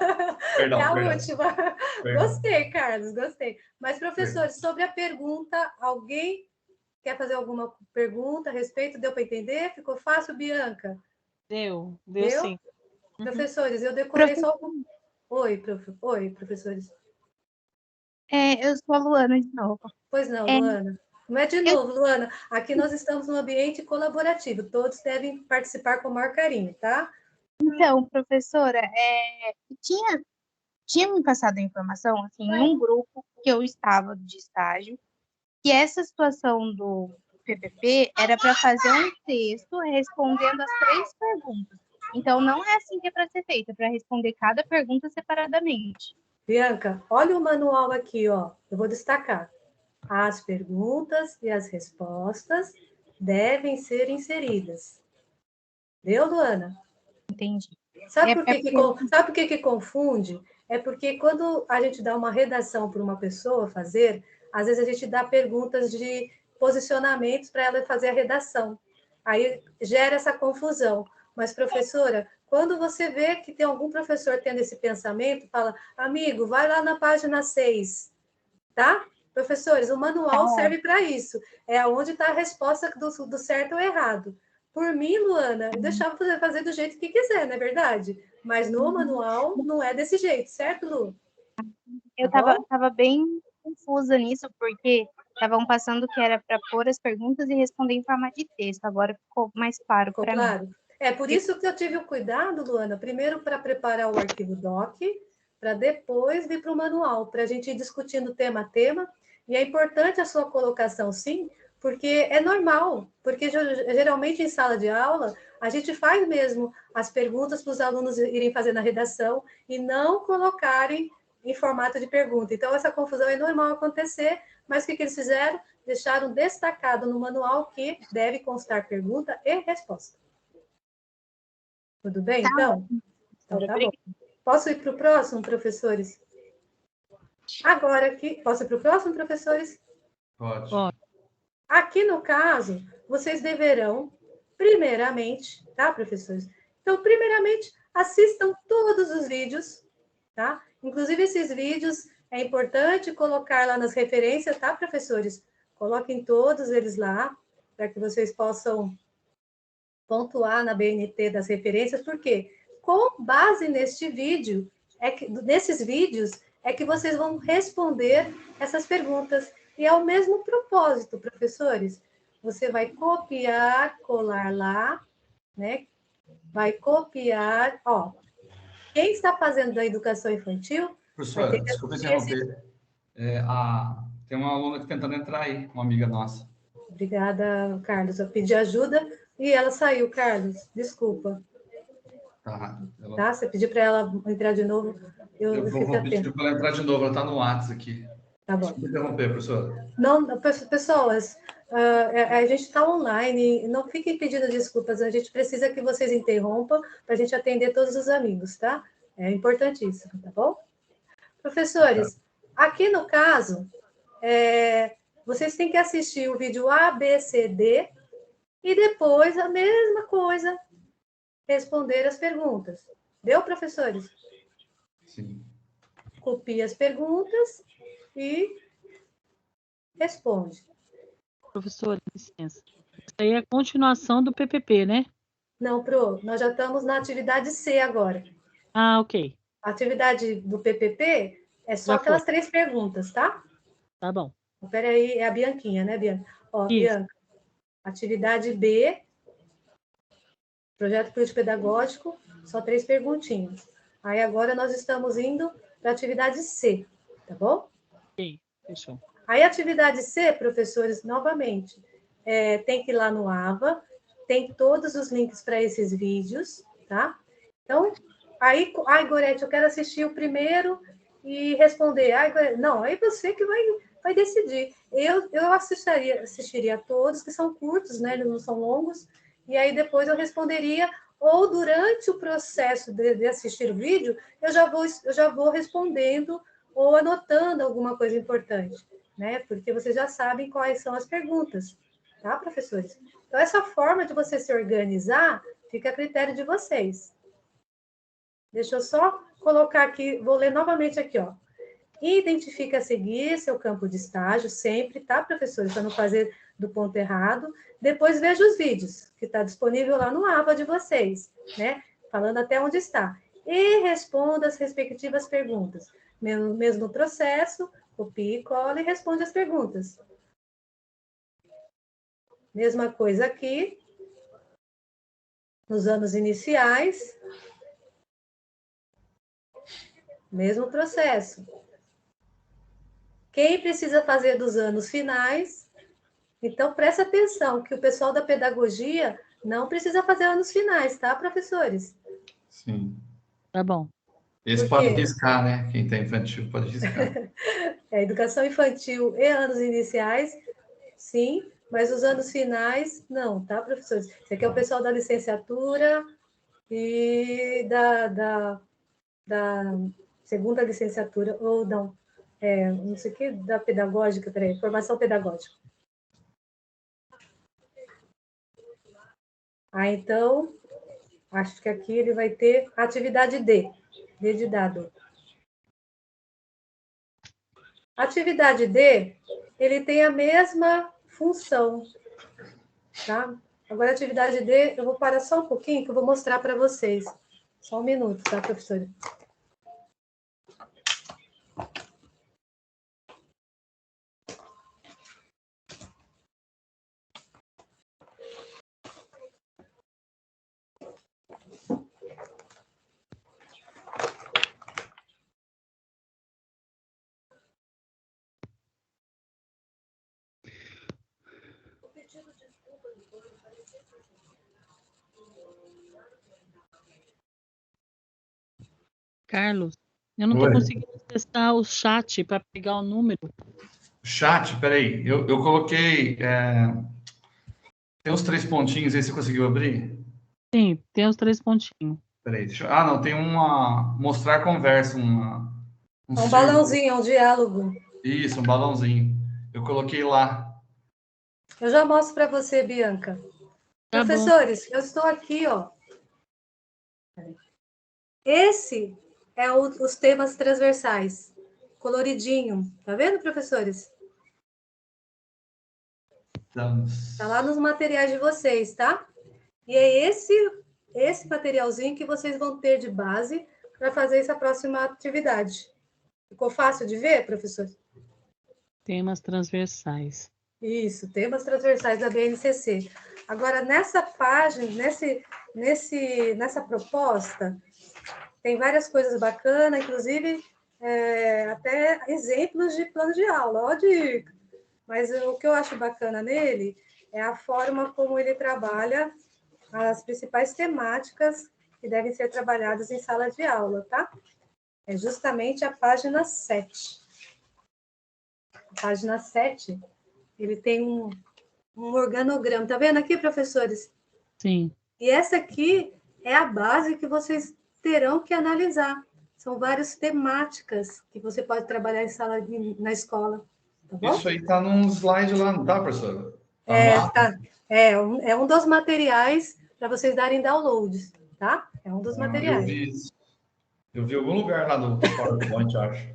Perdão, é a última. Perdão. Gostei, Carlos, gostei. Mas, professores, sobre a pergunta, alguém quer fazer alguma pergunta a respeito? Deu para entender? Ficou fácil, Bianca? Deu sim. Professores, eu decorei só algum... Oi, professores. Eu sou a Luana de novo. Pois não, Luana. Não é de novo, Luana. Aqui nós estamos num ambiente colaborativo. Todos devem participar com o maior carinho, tá? Então, professora, tinha me passado a informação, assim, em um grupo que eu estava de estágio, que essa situação do PPP era para fazer um texto respondendo as 3 perguntas. Então, não é assim que é para ser feito, é para responder cada pergunta separadamente. Bianca, olha o manual aqui, ó. Eu vou destacar. As perguntas e as respostas devem ser inseridas. Deu, Luana? Entendi. Sabe por que confunde? É porque quando a gente dá uma redação para uma pessoa fazer, às vezes a gente dá perguntas de posicionamentos para ela fazer a redação. Aí gera essa confusão. Mas, professora, quando você vê que tem algum professor tendo esse pensamento, fala, amigo, vai lá na página 6, tá? Professores, o manual serve para isso. É onde está a resposta do certo ou errado. Por mim, Luana, eu deixava você fazer do jeito que quiser, não é verdade? Mas no manual não é desse jeito, certo, Lu? Eu estava bem confusa nisso, porque estavam passando que era para pôr as perguntas e responder em forma de texto. Agora ficou mais claro Ficou para mim. claro? É por isso que eu tive o cuidado, Luana, primeiro para preparar o arquivo doc, para depois vir para o manual, para a gente ir discutindo tema a tema. E é importante a sua colocação, sim, porque é normal, porque geralmente em sala de aula a gente faz mesmo as perguntas para os alunos irem fazer na redação e não colocarem em formato de pergunta. Então, essa confusão é normal acontecer, mas o que eles fizeram? Deixaram destacado no manual que deve constar pergunta e resposta. Tudo bem, então? Então, tá bom. Posso ir para o próximo, professores? Agora aqui, posso ir para o próximo, professores? Pode. Aqui, no caso, vocês deverão, primeiramente, tá, professores? Então, primeiramente, assistam todos os vídeos, tá? Inclusive, esses vídeos é importante colocar lá nas referências, tá, professores? Coloquem todos eles lá, para que vocês possam pontuar na BNT das referências, porque com base neste vídeo, nesses vídeos, é que vocês vão responder essas perguntas. E é o mesmo propósito, professores. Você vai copiar, colar lá, né? Vai copiar, ó. Quem está fazendo da educação infantil... Professora, desculpa interromper. Tem uma aluna que tentando entrar aí, uma amiga nossa. Obrigada, Carlos. Eu pedi ajuda e ela saiu, Carlos. Desculpa. Tá? Você pediu para ela entrar de novo. Eu vou pedir para ela entrar de novo, ela está no WhatsApp aqui. Tá bom. Desculpa interromper, professora. Não, pessoas, a gente está online, não fiquem pedindo desculpas, a gente precisa que vocês interrompam para a gente atender todos os amigos, tá? É importantíssimo, tá bom? Professores, aqui no caso, vocês têm que assistir o vídeo A, B, C, D e depois a mesma coisa, responder as perguntas. Deu, professores? Sim. Copie as perguntas e responde. Professor, licença. Isso aí é a continuação do PPP, né? Não, nós já estamos na atividade C agora. Ah, ok. A atividade do PPP é só aquelas 3 perguntas, tá? Tá bom. Espera aí, é a Bianquinha, né, Bianca? Ó, isso. Bianca, atividade B, projeto político pedagógico, só 3 perguntinhas. Aí agora nós estamos indo para a atividade C, tá bom? Ok, fechou. Aí a atividade C, professores, novamente, tem que ir lá no AVA, tem todos os links para esses vídeos, tá? Então, aí, Gorete, eu quero assistir o primeiro e responder. Não, aí você que vai decidir. Eu assistiria a todos, que são curtos, né? Eles não são longos, e aí depois eu responderia, ou durante o processo de assistir o vídeo, eu já vou respondendo ou anotando alguma coisa importante, né? Porque vocês já sabem quais são as perguntas, tá, professores? Então, essa forma de você se organizar fica a critério de vocês. Deixa eu só colocar aqui, vou ler novamente aqui, ó. Identifica a seguir seu campo de estágio, sempre, tá, professores? Para não fazer do ponto errado. Depois veja os vídeos, que está disponível lá no AVA de vocês, né? Falando até onde está. E responda as respectivas perguntas. Mesmo processo, copia e cola e responde as perguntas. Mesma coisa aqui, nos anos iniciais, mesmo processo. Quem precisa fazer dos anos finais, então presta atenção, que o pessoal da pedagogia não precisa fazer anos finais, tá, professores? Sim. Tá bom. Esse pode riscar, né? Quem tem infantil pode riscar. Educação infantil e anos iniciais, sim, mas os anos finais, não, tá, professores? Esse aqui é o pessoal da licenciatura e da segunda licenciatura, ou não, não sei o que, da pedagógica, peraí, formação pedagógica. Então, acho que aqui ele vai ter atividade D de dado. Atividade D, ele tem a mesma função, tá? Agora, atividade D, eu vou parar só um pouquinho, que eu vou mostrar para vocês. Só um minuto, tá, professora? Carlos, eu não estou conseguindo acessar o chat para pegar o número. Chat, peraí. Eu coloquei... Tem uns 3 pontinhos aí, você conseguiu abrir? Sim, tem os 3 pontinhos. Peraí, não, tem uma... Mostrar conversa, um círculo. Balãozinho, um diálogo. Isso, um balãozinho. Eu coloquei lá. Eu já mostro para você, Bianca. Tá Professores, eu estou aqui, ó. Esse é os temas transversais. Coloridinho. Tá vendo, professores? Tá lá nos materiais de vocês, tá? E é esse materialzinho que vocês vão ter de base para fazer essa próxima atividade. Ficou fácil de ver, professor? Temas transversais. Isso, temas transversais da BNCC. Agora, nessa página, nessa proposta, tem várias coisas bacanas, inclusive até exemplos de plano de aula, ó, dica. Mas o que eu acho bacana nele é a forma como ele trabalha as principais temáticas que devem ser trabalhadas em sala de aula, tá? É justamente a página 7. A página 7, ele tem um organograma. Tá vendo aqui, professores? Sim. E essa aqui é a base que vocês terão que analisar. São várias temáticas que você pode trabalhar na escola. Tá bom? Isso aí tá num slide lá, não tá, professora? Tá. É um dos materiais para vocês darem downloads, tá? É um dos materiais. Eu vi isso. Eu vi em algum lugar lá no PowerPoint, acho.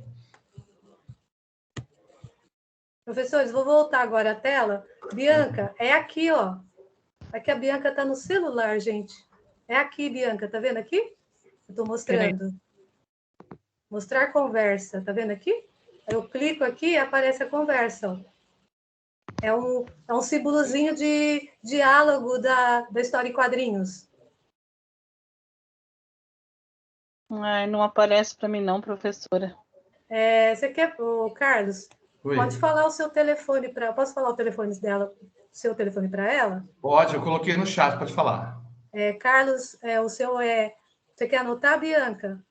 Professores, vou voltar agora à tela. Bianca, é aqui, ó. Aqui a Bianca está no celular, gente. É aqui, Bianca, tá vendo aqui? Eu estou mostrando. Mostrar conversa, tá vendo aqui? Eu clico aqui e aparece a conversa, ó. É um símbolozinho de diálogo da história em quadrinhos. Não aparece para mim não, professora. Você quer, Carlos? Oi. Pode falar o seu telefone para... Posso falar o telefone dela, seu telefone para ela? Pode, eu coloquei no chat, pode falar. Carlos, o seu é... Você quer anotar, Bianca?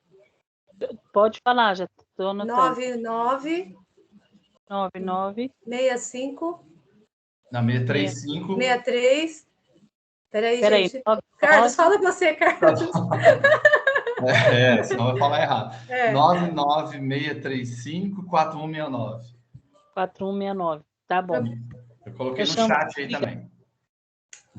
Pode falar, já estou anotando. 99 65 Na 635. 63. Peraí, gente. 9, Carlos, fala você, Carlos. Senão vai falar errado. 99635-4169. 4169. Tá bom. Eu coloquei no chat aí também.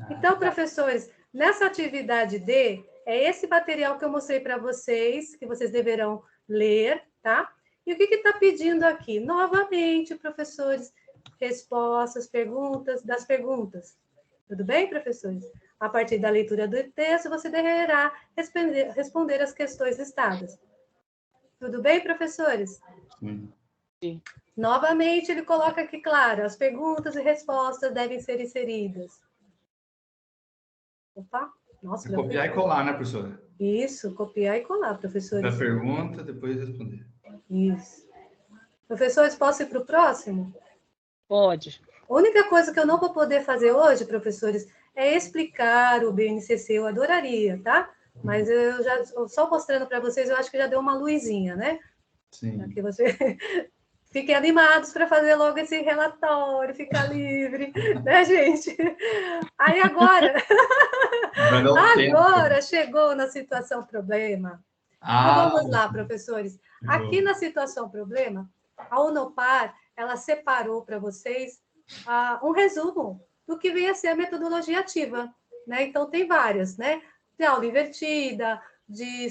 Então, professores, nessa atividade D, é esse material que eu mostrei para vocês, que vocês deverão ler, tá? E o que está pedindo aqui? Novamente, professores, respostas, perguntas das perguntas. Tudo bem, professores? A partir da leitura do texto, você deverá responder as questões listadas. Tudo bem, professores? Sim. Novamente, ele coloca aqui, claro, as perguntas e respostas devem ser inseridas. Opa, nossa. Copiar e colar, né, professora? Isso, copiar e colar, professores. Da pergunta, depois responder. Isso. Professores, posso ir para o próximo? Pode. A única coisa que eu não vou poder fazer hoje, professores, é explicar o BNCC, eu adoraria, tá? Mas eu já, só mostrando para vocês, eu acho que já deu uma luzinha, né? Sim. Aqui você... Fiquem animados para fazer logo esse relatório, ficar livre, né, gente? Aí agora chegou na situação problema. Então, vamos lá, professores. Aqui na situação problema, a Unopar, ela separou para vocês um resumo do que vem a ser a metodologia ativa, né? Então, tem várias, né? De aula invertida, de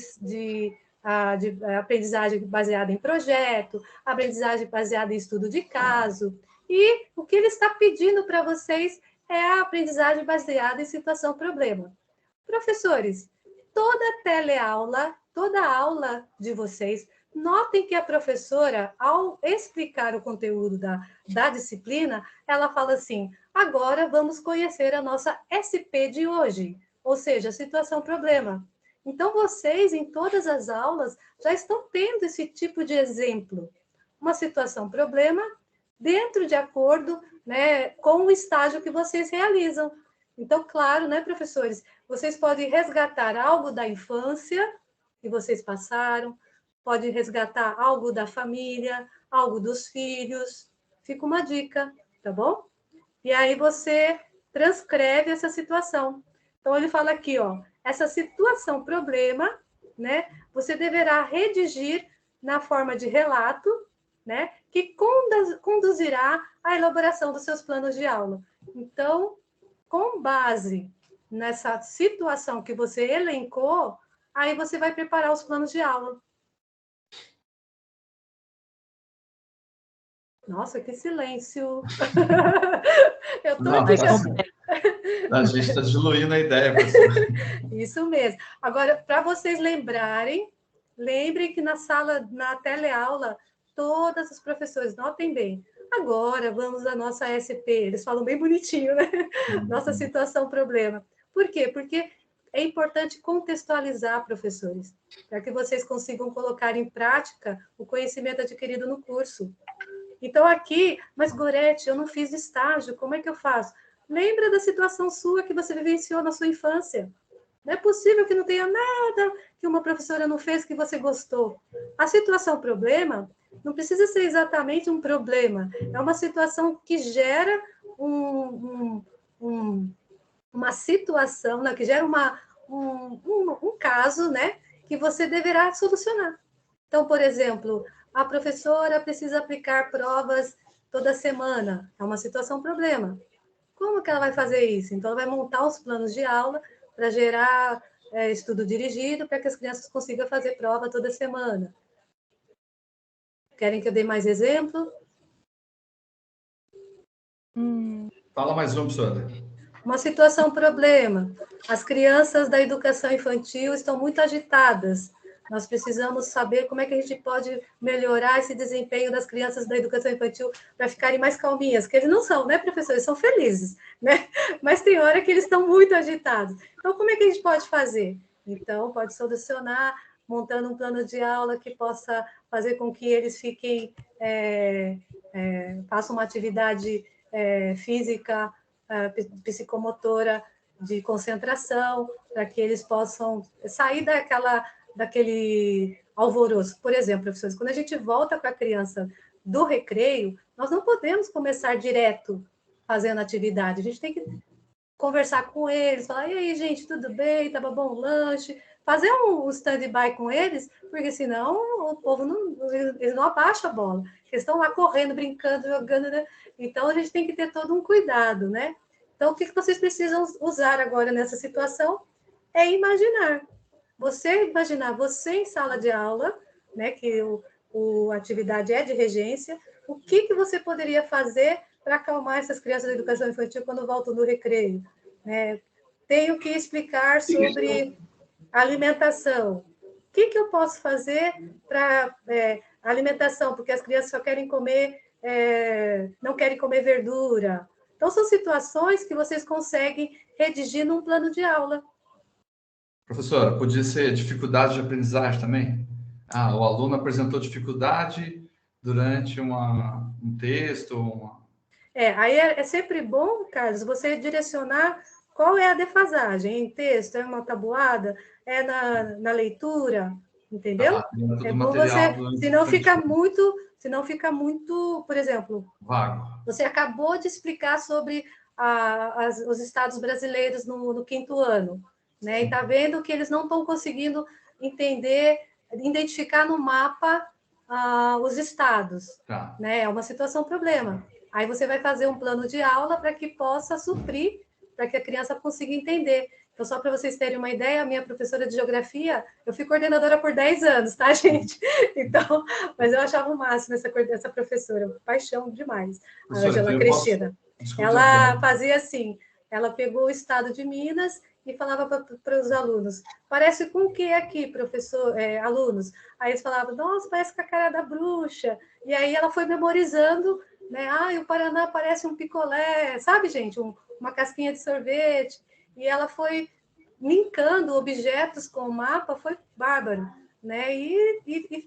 aprendizagem baseada em projeto, aprendizagem baseada em estudo de caso. E o que ele está pedindo para vocês é a aprendizagem baseada em situação-problema. Professores, toda teleaula, toda aula de vocês, notem que a professora, ao explicar o conteúdo da disciplina, ela fala assim, agora vamos conhecer a nossa SP de hoje, ou seja, situação-problema. Então, vocês, em todas as aulas, já estão tendo esse tipo de exemplo. Uma situação-problema dentro de acordo, né, com o estágio que vocês realizam. Então, claro, né, professores? Vocês podem resgatar algo da infância que vocês passaram, podem resgatar algo da família, algo dos filhos. Fica uma dica, tá bom? E aí você transcreve essa situação. Então, ele fala aqui, ó, essa situação, problema, né? Você deverá redigir na forma de relato, né? Que conduzirá à elaboração dos seus planos de aula. Então, com base nessa situação que você elencou, aí você vai preparar os planos de aula. Nossa, que silêncio! Eu estou aqui. A gente está diluindo a ideia, professor. Isso mesmo. Agora, para vocês lembrem que na sala, na teleaula, todas as professores, notem bem. Agora, vamos à nossa SP. Eles falam bem bonitinho, né? Nossa situação, problema. Por quê? Porque é importante contextualizar, professores, para que vocês consigam colocar em prática o conhecimento adquirido no curso. Então, aqui, mas Gorete, eu não fiz estágio, como é que eu faço? Lembra da situação sua que você vivenciou na sua infância. Não é possível que não tenha nada que uma professora não fez que você gostou. A situação problema não precisa ser exatamente um problema. É uma situação que gera uma situação, né, que gera um caso, né, que você deverá solucionar. Então, por exemplo, a professora precisa aplicar provas toda semana. É uma situação problema. Como que ela vai fazer isso? Então, ela vai montar os planos de aula para gerar estudo dirigido para que as crianças consigam fazer prova toda semana. Querem que eu dê mais exemplo? Fala mais um, professora. Uma situação problema. As crianças da educação infantil estão muito agitadas. Nós precisamos saber como é que a gente pode melhorar esse desempenho das crianças da educação infantil para ficarem mais calminhas, porque eles não são, né, professores? São felizes, né? Mas tem hora que eles estão muito agitados. Então, como é que a gente pode fazer? Então, pode solucionar montando um plano de aula que possa fazer com que eles fiquem, façam uma atividade física, psicomotora de concentração, para que eles possam sair daquele alvoroço. Por exemplo, professores, quando a gente volta com a criança do recreio, nós não podemos começar direto fazendo atividade. A gente tem que conversar com eles, falar, e aí, gente, tudo bem? Tava bom o lanche? Fazer um stand-by com eles, porque senão o povo eles não abaixam a bola. Eles estão lá correndo, brincando, jogando, né? Então, a gente tem que ter todo um cuidado, né? Então, o que vocês precisam usar agora nessa situação é imaginar. Você imaginar você em sala de aula, né, que a atividade é de regência, o que você poderia fazer para acalmar essas crianças da educação infantil quando voltam do recreio? Tenho que explicar sobre alimentação. O que eu posso fazer para alimentação? Porque as crianças só querem comer, não querem comer verdura. Então, são situações que vocês conseguem redigir num plano de aula. Professora, podia ser dificuldade de aprendizagem também? O aluno apresentou dificuldade durante um texto. Aí é sempre bom, Carlos, você direcionar qual é a defasagem. Em texto, é uma tabuada, é na leitura, entendeu? É bom você, senão fica muito, por exemplo, vago. Você acabou de explicar sobre os estados brasileiros no 5º ano, né? E está vendo que eles não estão conseguindo entender, identificar no mapa os estados, tá, né? É uma situação problema. Aí você vai fazer um plano de aula para que possa suprir, para que a criança consiga entender. Então, só para vocês terem uma ideia, a minha professora de geografia, eu fui coordenadora por 10 anos, tá, gente? Então, mas eu achava o máximo essa professora, paixão demais, a Ângela Cristina. Ela fazia assim, ela pegou o estado de Minas e falava para os alunos, parece com o que aqui, professor, alunos? Aí eles falavam, nossa, parece com a cara da bruxa. E aí ela foi memorizando, né? O Paraná parece um picolé, sabe, gente? Uma casquinha de sorvete. E ela foi linkando objetos com o mapa, foi bárbaro, né? E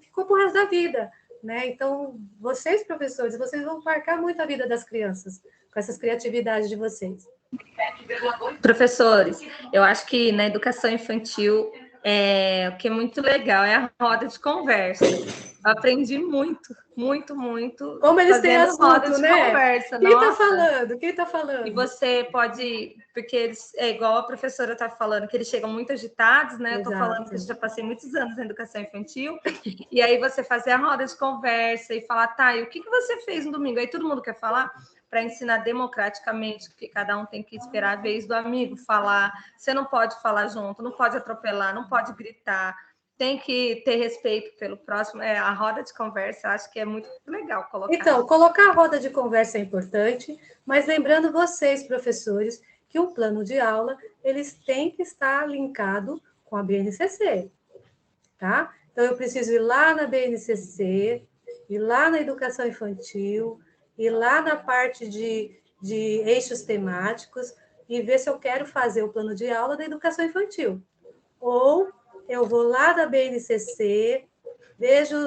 ficou pro resto da vida, né? Então, vocês, professores, vocês vão marcar muito a vida das crianças com essas criatividades de vocês. Professores, eu acho que na educação infantil o que é muito legal é a roda de conversa. Eu aprendi muito, muito, muito. Como eles têm fazendo roda assunto, de né? conversa. Quem está Nossa. falando? Quem está falando? E você pode, porque eles, é igual a professora está falando, que eles chegam muito agitados, né? Eu estou falando que eu já passei muitos anos na educação infantil, e aí você fazer a roda de conversa e falar, tá, e o que você fez no domingo? Aí todo mundo quer falar, para ensinar democraticamente, que cada um tem que esperar a vez do amigo falar, você não pode falar junto, não pode atropelar, não pode gritar, tem que ter respeito pelo próximo. A roda de conversa, acho que é muito legal colocar. Então, colocar a roda de conversa é importante, mas lembrando vocês, professores, que um plano de aula, eles têm que estar linkado com a BNCC, tá? Então, eu preciso ir lá na BNCC, ir lá na educação infantil, ir lá na parte de eixos temáticos e ver se eu quero fazer o plano de aula da educação infantil. Ou eu vou lá da BNCC, vejo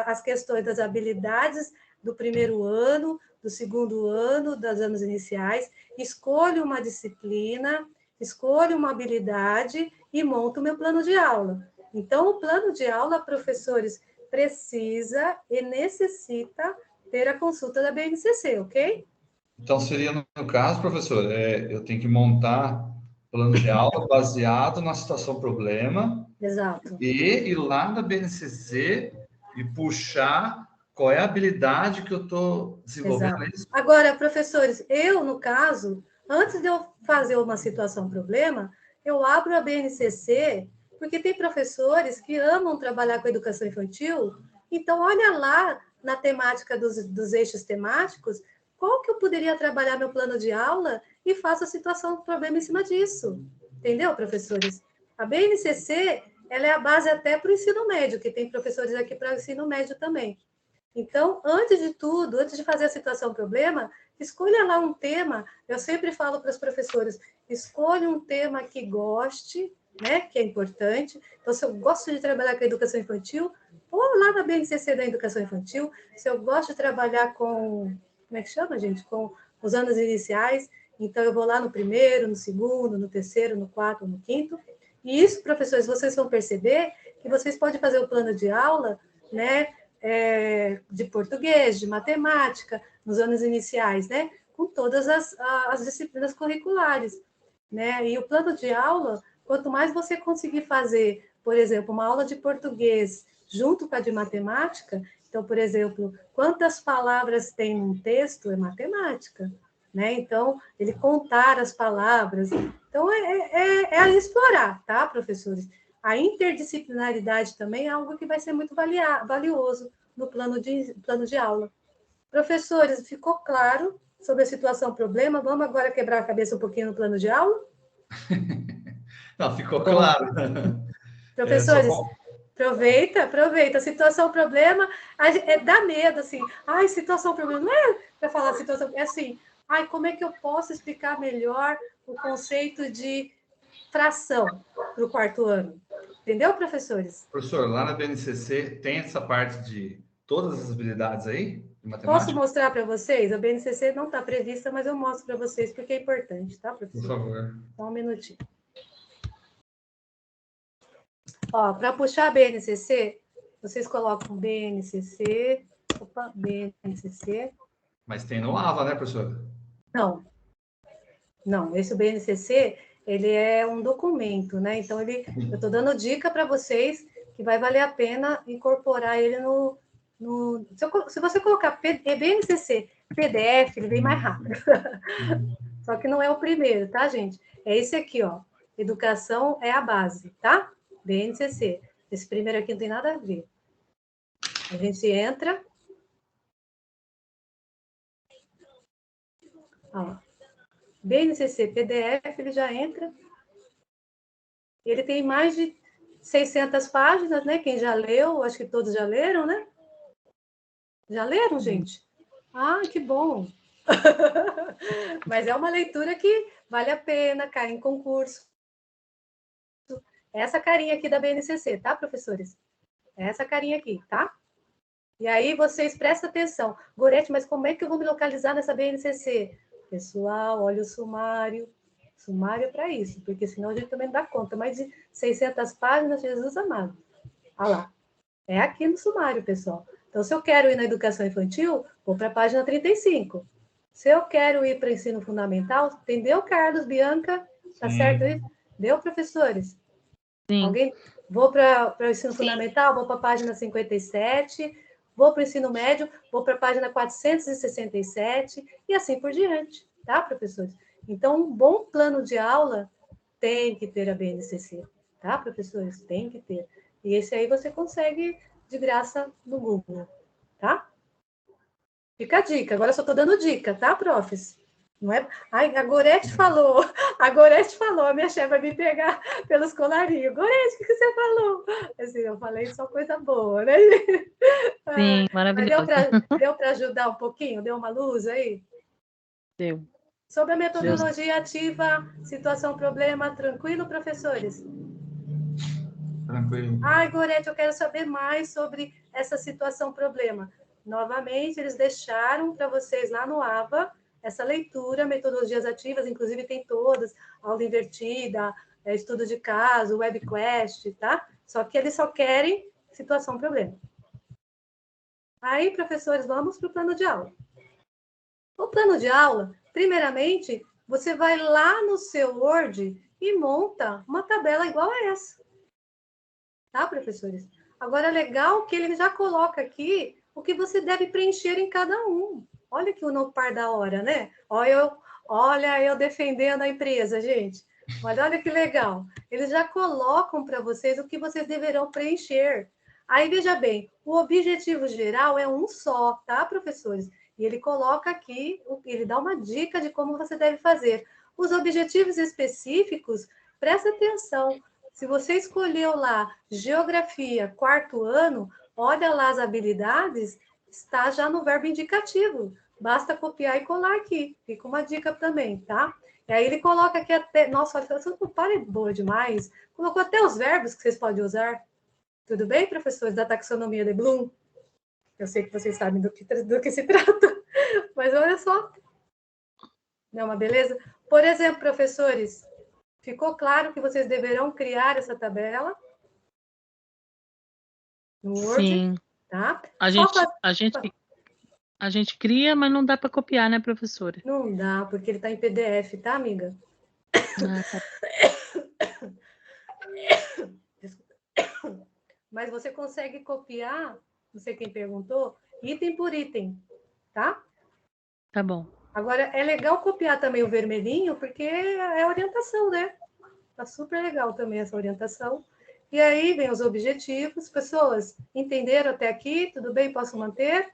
as questões das habilidades do primeiro ano, do segundo ano, dos anos iniciais, escolho uma disciplina, escolho uma habilidade e monto o meu plano de aula. Então, o plano de aula, professores, precisa e necessita ter a consulta da BNCC, ok? Então, seria, no caso, professor, eu tenho que montar plano de aula baseado na situação problema. Exato. E ir lá na BNCC e puxar qual é a habilidade que eu estou desenvolvendo. Isso. Agora, professores, eu, no caso, antes de eu fazer uma situação problema, eu abro a BNCC, porque tem professores que amam trabalhar com a educação infantil, então olha lá na temática dos eixos temáticos, qual que eu poderia trabalhar meu plano de aula e faço a situação problema em cima disso. Entendeu, professores? A BNCC, ela é a base até para o ensino médio, que tem professores aqui para o ensino médio também. Então, antes de tudo, antes de fazer a situação problema, escolha lá um tema. Eu sempre falo para os professores, escolha um tema que goste, né, que é importante. Então, se eu gosto de trabalhar com a educação infantil, vou lá na BNCC da educação infantil. Se eu gosto de trabalhar com, como é que chama, gente? Com os anos iniciais, então eu vou lá no primeiro, no segundo, no terceiro, no quarto, no quinto. E isso, professores, vocês vão perceber que vocês podem fazer o plano de aula, né, de português, de matemática, nos anos iniciais, né, com todas as disciplinas curriculares, né, e o plano de aula, quanto mais você conseguir fazer, por exemplo, uma aula de português junto com a de matemática, então, por exemplo, quantas palavras tem num texto é matemática, né, então, ele contar as palavras, então, é a explorar, tá, professores? A interdisciplinaridade também é algo que vai ser muito valioso no plano de aula. Professores, ficou claro sobre a situação problema? Vamos agora quebrar a cabeça um pouquinho no plano de aula? Não, ficou claro. Professores, aproveita. Situação problema, dá medo, assim. Ai, situação problema, não é para falar situação, é assim, ai, como é que eu posso explicar melhor o conceito de fração para o quarto ano? Entendeu, professores? Professor, lá na BNCC tem essa parte de todas as habilidades aí, de matemática? Posso mostrar para vocês? A BNCC não está prevista, mas eu mostro para vocês, porque é importante, tá, professor? Por favor. Só um minutinho. Ó, para puxar a BNCC, vocês colocam BNCC, BNCC. Mas tem no AVA, né, professora? Não, esse BNCC, ele é um documento, né? Então, eu estou dando dica para vocês que vai valer a pena incorporar ele se você colocar BNCC PDF, ele vem mais rápido. Só que não é o primeiro, tá, gente? É esse aqui, ó. Educação é a base, tá? BNCC. Esse primeiro aqui não tem nada a ver. A gente entra. Ó. BNCC PDF, ele já entra. Ele tem mais de 600 páginas, né? Quem já leu, acho que todos já leram, né? Já leram, gente? Ah, que bom! Mas é uma leitura que vale a pena, cai em concurso. Essa carinha aqui da BNCC, tá, professores? Essa carinha aqui, tá? E aí vocês prestem atenção. Gorete, mas como é que eu vou me localizar nessa BNCC? Pessoal, olha o sumário. Sumário é para isso, porque senão a gente também não dá conta. Mais de 600 páginas, Jesus amado. Olha lá. É aqui no sumário, pessoal. Então, se eu quero ir na educação infantil, vou para a página 35. Se eu quero ir para o ensino fundamental, entendeu, Carlos, Bianca? Tá certo isso? Deu, professores? Sim. Alguém? Vou para o ensino fundamental, vou para a página 57. Vou para o ensino médio, vou para a página 467 e assim por diante, tá, professores? Então, um bom plano de aula tem que ter a BNCC, tá, professores? Tem que ter. E esse aí você consegue de graça no Google, tá? Fica a dica. Agora eu só estou dando dica, tá, profs? Não é... Ai, a Gorete falou. A Gorete falou. A minha chefe vai me pegar pelos colarinhos. Gorete, o que você falou? Assim, eu falei só coisa boa, né? Sim, maravilhoso. Deu para ajudar um pouquinho? Deu uma luz aí? Deu. Sobre a metodologia ativa, situação, problema, tranquilo, professores? Tranquilo. Ai, Gorete, eu quero saber mais sobre essa situação, problema. Novamente, eles deixaram para vocês lá no AVA essa leitura, metodologias ativas, inclusive tem todas, aula invertida, estudo de caso, webquest, tá? Só que eles só querem situação, problema. Aí, professores, vamos para o plano de aula. O plano de aula, primeiramente, você vai lá no seu Word e monta uma tabela igual a essa. Tá, professores? Agora, é legal que ele já coloca aqui o que você deve preencher em cada um. Olha que o no par da hora, né? Olha eu defendendo a empresa, gente. Mas olha que legal. Eles já colocam para vocês o que vocês deverão preencher. Aí, veja bem, o objetivo geral é um só, tá, professores? E ele coloca aqui, ele dá uma dica de como você deve fazer. Os objetivos específicos, presta atenção. Se você escolheu lá geografia, 4º ano, olha lá as habilidades, está já no verbo indicativo. Basta copiar e colar aqui. Fica uma dica também, tá? E aí ele coloca aqui até... Nossa, olha, essa é boa demais. Colocou até os verbos que vocês podem usar. Tudo bem, professores da taxonomia de Bloom? Eu sei que vocês sabem do que se trata, mas olha só. Não é uma beleza? Por exemplo, professores, ficou claro que vocês deverão criar essa tabela no Word? Sim. Tá? A gente cria, mas não dá para copiar, né, professora? Não dá, porque ele está em PDF, tá, amiga? Ah, tá. Mas você consegue copiar, não sei quem perguntou, item por item, tá? Tá bom. Agora, é legal copiar também o vermelhinho, porque é orientação, né? Tá super legal também essa orientação. E aí vem os objetivos. Pessoas, entenderam até aqui? Tudo bem? Posso manter?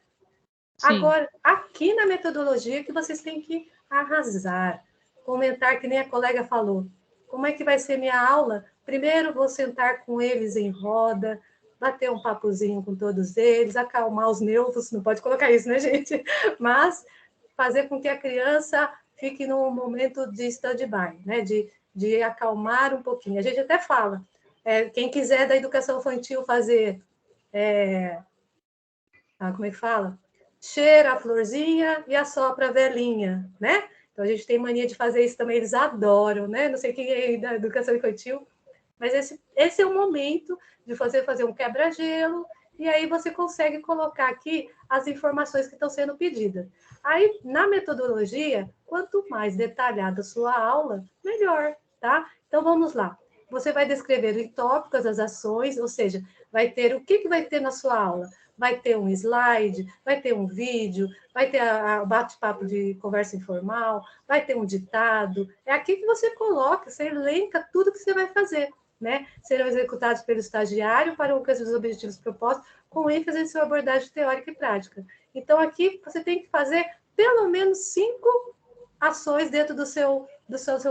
Sim. Agora, aqui na metodologia que vocês têm que arrasar. Comentar, que nem a colega falou. Como é que vai ser minha aula? Primeiro, vou sentar com eles em roda, bater um papozinho com todos eles, acalmar os nervos. Não pode colocar isso, né, gente? Mas fazer com que a criança fique num momento de stand-by, né? De acalmar um pouquinho. A gente até fala, quem quiser da educação infantil fazer, como é que fala? Cheira a florzinha e assopra a velhinha, né? Então, a gente tem mania de fazer isso também, eles adoram, né? Não sei quem é da educação infantil, mas esse é o momento de fazer um quebra-gelo, e aí você consegue colocar aqui as informações que estão sendo pedidas. Aí, na metodologia, quanto mais detalhada a sua aula, melhor, tá? Então, vamos lá. Você vai descrever em tópicos as ações, ou seja, vai ter o que vai ter na sua aula? Vai ter um slide, vai ter um vídeo, vai ter a bate-papo de conversa informal, vai ter um ditado. É aqui que você coloca, você elenca tudo que você vai fazer, né? Serão executados pelo estagiário para o alcance dos objetivos propostos, com ênfase em sua abordagem teórica e prática. Então, aqui você tem que fazer pelo menos 5 ações dentro do seu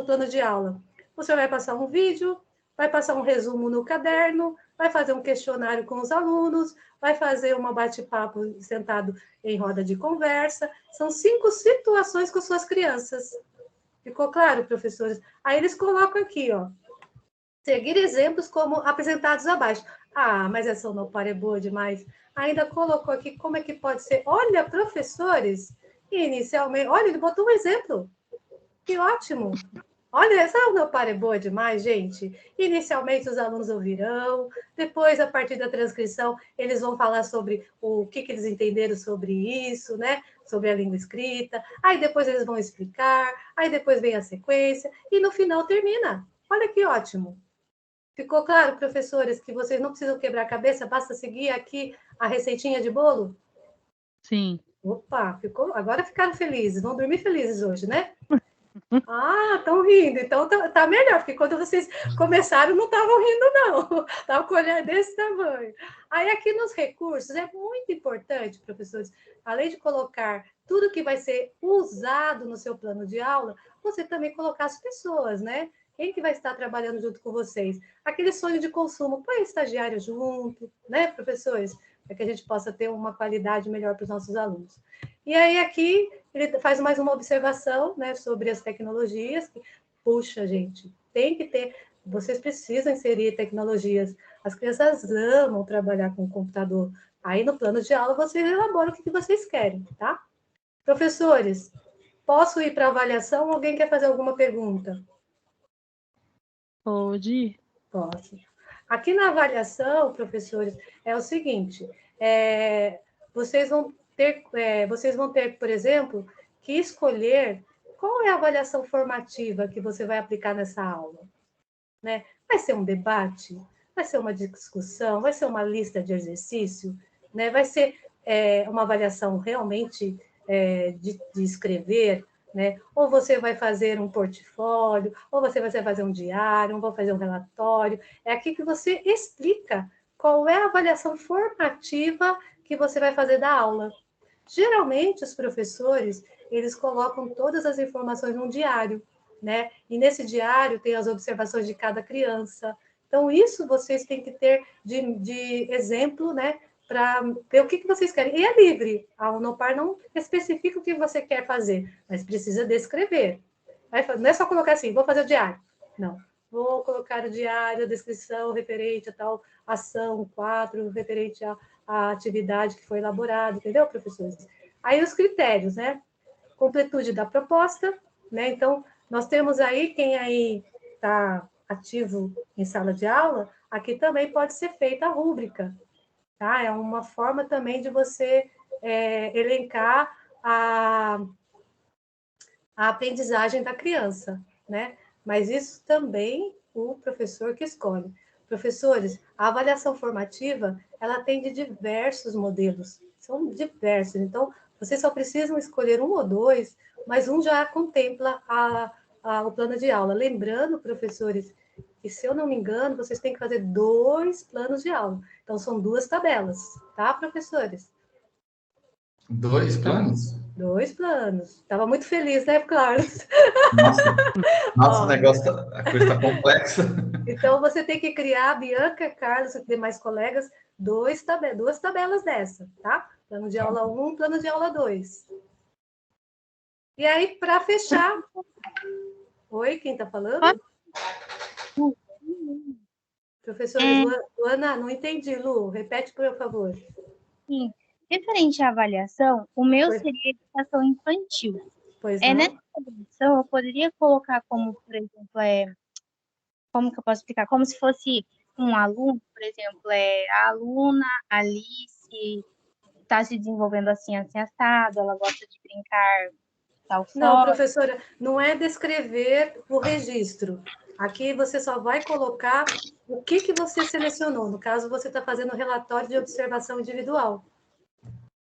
plano de aula. Você vai passar um vídeo, vai passar um resumo no caderno, vai fazer um questionário com os alunos, vai fazer uma bate-papo sentado em roda de conversa. São 5 situações com suas crianças. Ficou claro, professores? Aí eles colocam aqui, ó, seguir exemplos como apresentados abaixo. Ah, mas essa sonopar é boa demais. Ainda colocou aqui como é que pode ser. Olha, professores, Inicialmente, olha, ele botou um exemplo. Que ótimo! Olha, essa Unopar é boa demais, gente. Inicialmente os alunos ouvirão, depois, a partir da transcrição, eles vão falar sobre o que eles entenderam sobre isso, né? Sobre a língua escrita. Aí depois eles vão explicar, aí depois vem a sequência, e no final termina. Olha que ótimo! Ficou claro, professores, que vocês não precisam quebrar a cabeça, basta seguir aqui a receitinha de bolo? Sim. Opa, agora ficaram felizes, vão dormir felizes hoje, né? Ah, estão rindo, então tá melhor, porque quando vocês começaram não estavam rindo, não. Estavam com o olhar desse tamanho. Aí aqui nos recursos é muito importante, professores, além de colocar tudo que vai ser usado no seu plano de aula, você também colocar as pessoas, né? Quem que vai estar trabalhando junto com vocês? Aquele sonho de consumo, põe estagiário junto, né, professores? Para que a gente possa ter uma qualidade melhor para os nossos alunos. E aí aqui ele faz mais uma observação, né, sobre as tecnologias. Puxa, gente, tem que ter, vocês precisam inserir tecnologias. As crianças amam trabalhar com o computador. Aí no plano de aula vocês elaboram o que vocês querem, tá? Professores, posso ir para avaliação? Alguém quer fazer alguma pergunta? Pode. Posso. Aqui na avaliação, professores, é o seguinte, vocês vão ter, por exemplo, que escolher qual é a avaliação formativa que você vai aplicar nessa aula, né? Vai ser um debate? Vai ser uma discussão? Vai ser uma lista de exercício? Né? Vai ser uma avaliação realmente de escrever, né? Ou você vai fazer um portfólio, ou você vai fazer um diário, ou vai fazer um relatório. É aqui que você explica qual é a avaliação formativa que você vai fazer da aula. Geralmente, os professores, eles colocam todas as informações num diário, né? E nesse diário tem as observações de cada criança. Então, isso vocês têm que ter de exemplo, né? Para ver o que vocês querem. E é livre. A Unopar não especifica o que você quer fazer, mas precisa descrever. Não é só colocar assim, vou fazer o diário. Não. Vou colocar o diário, a descrição referente a tal ação, 4, referente à atividade que foi elaborada, entendeu, professores? Aí os critérios, né? Completude da proposta, né? Então, nós temos aí, quem aí está ativo em sala de aula, aqui também pode ser feita a rúbrica, tá? É uma forma também de você elencar a aprendizagem da criança, né? Mas isso também o professor que escolhe. Professores, a avaliação formativa, ela tem de diversos modelos, são diversos, então vocês só precisam escolher um ou dois, mas um já contempla o plano de aula. Lembrando, professores, que se eu não me engano, vocês têm que fazer 2 planos de aula. Então, são 2 tabelas, tá, professores? 2 planos? 2 planos. Estava muito feliz, né, Carlos? Nossa, o negócio, a coisa está complexa. Então, você tem que criar, Bianca, Carlos e demais colegas, 2 tabelas dessa, tá? Plano de aula 1, plano de aula 2. E aí, para fechar... Oi, quem está falando? Professores, Luana, não entendi, Lu. Repete, por favor. Sim. Referente à avaliação, o meu seria educação infantil. Pois não. Nessa avaliação, eu poderia colocar como, por exemplo, como que eu posso explicar? Como se fosse um aluno, por exemplo, a aluna Alice está se desenvolvendo assim, assado, ela gosta de brincar tal forma. Não, professora, não é descrever o registro. Aqui você só vai colocar o que você selecionou. No caso, você está fazendo um relatório de observação individual.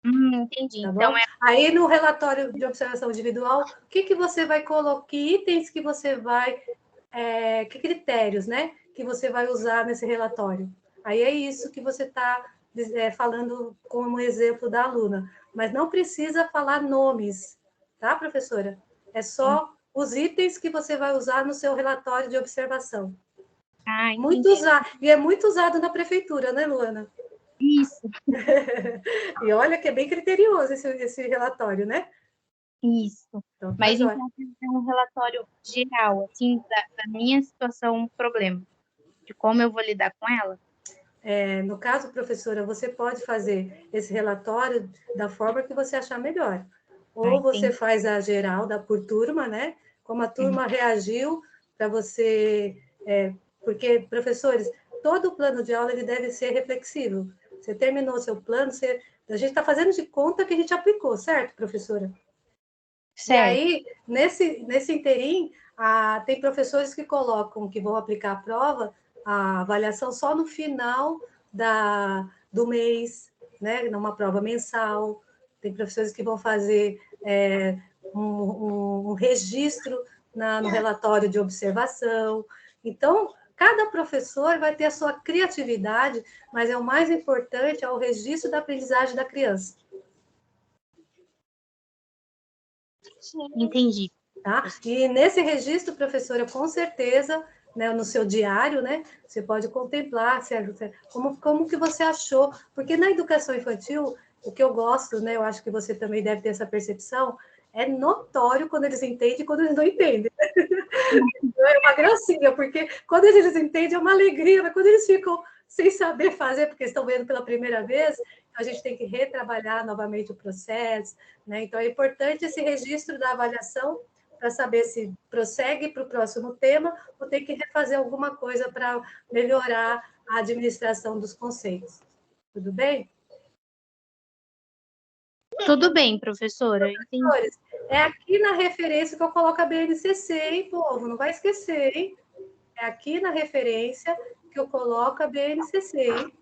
Entendi. Tá então, bom? Aí, no relatório de observação individual, o que você vai colocar, que itens que você vai, que critérios, né, que você vai usar nesse relatório. Aí é isso que você está falando como exemplo da aluna. Mas não precisa falar nomes, tá, professora? É só os itens que você vai usar no seu relatório de observação. Muito usado. E é muito usado na prefeitura, né, Luana? Isso. E olha que é bem criterioso esse relatório, né? Isso. Então, mas então é um relatório geral, assim, da minha situação, problema, de como eu vou lidar com ela. No caso, professora, você pode fazer esse relatório da forma que você achar melhor. ou você faz a geral por turma, né? Como a turma reagiu para você... porque, professores, todo o plano de aula ele deve ser reflexivo. Você terminou o seu plano, a gente está fazendo de conta que a gente aplicou, certo, professora? Certo. E aí, nesse interim, tem professores que colocam que vão aplicar a prova, a avaliação só no final do mês, né? Numa prova mensal. Tem professores que vão fazer um registro no relatório de observação. Então, cada professor vai ter a sua criatividade, mas o mais importante é o registro da aprendizagem da criança. Entendi. Tá? E nesse registro, professora, com certeza, né, no seu diário, né, você pode contemplar como que você achou, porque na educação infantil, o que eu gosto, né, eu acho que você também deve ter essa percepção, é notório quando eles entendem e quando eles não entendem. É uma gracinha, porque quando eles entendem é uma alegria, mas quando eles ficam sem saber fazer, porque estão vendo pela primeira vez, a gente tem que retrabalhar novamente o processo, né? Então, é importante esse registro da avaliação para saber se prossegue para o próximo tema ou tem que refazer alguma coisa para melhorar a administração dos conceitos. Tudo bem? Tudo bem, professora. Entendi. É aqui na referência que eu coloco a BNCC, hein, povo? Não vai esquecer, hein? É aqui na referência que eu coloco a BNCC, hein?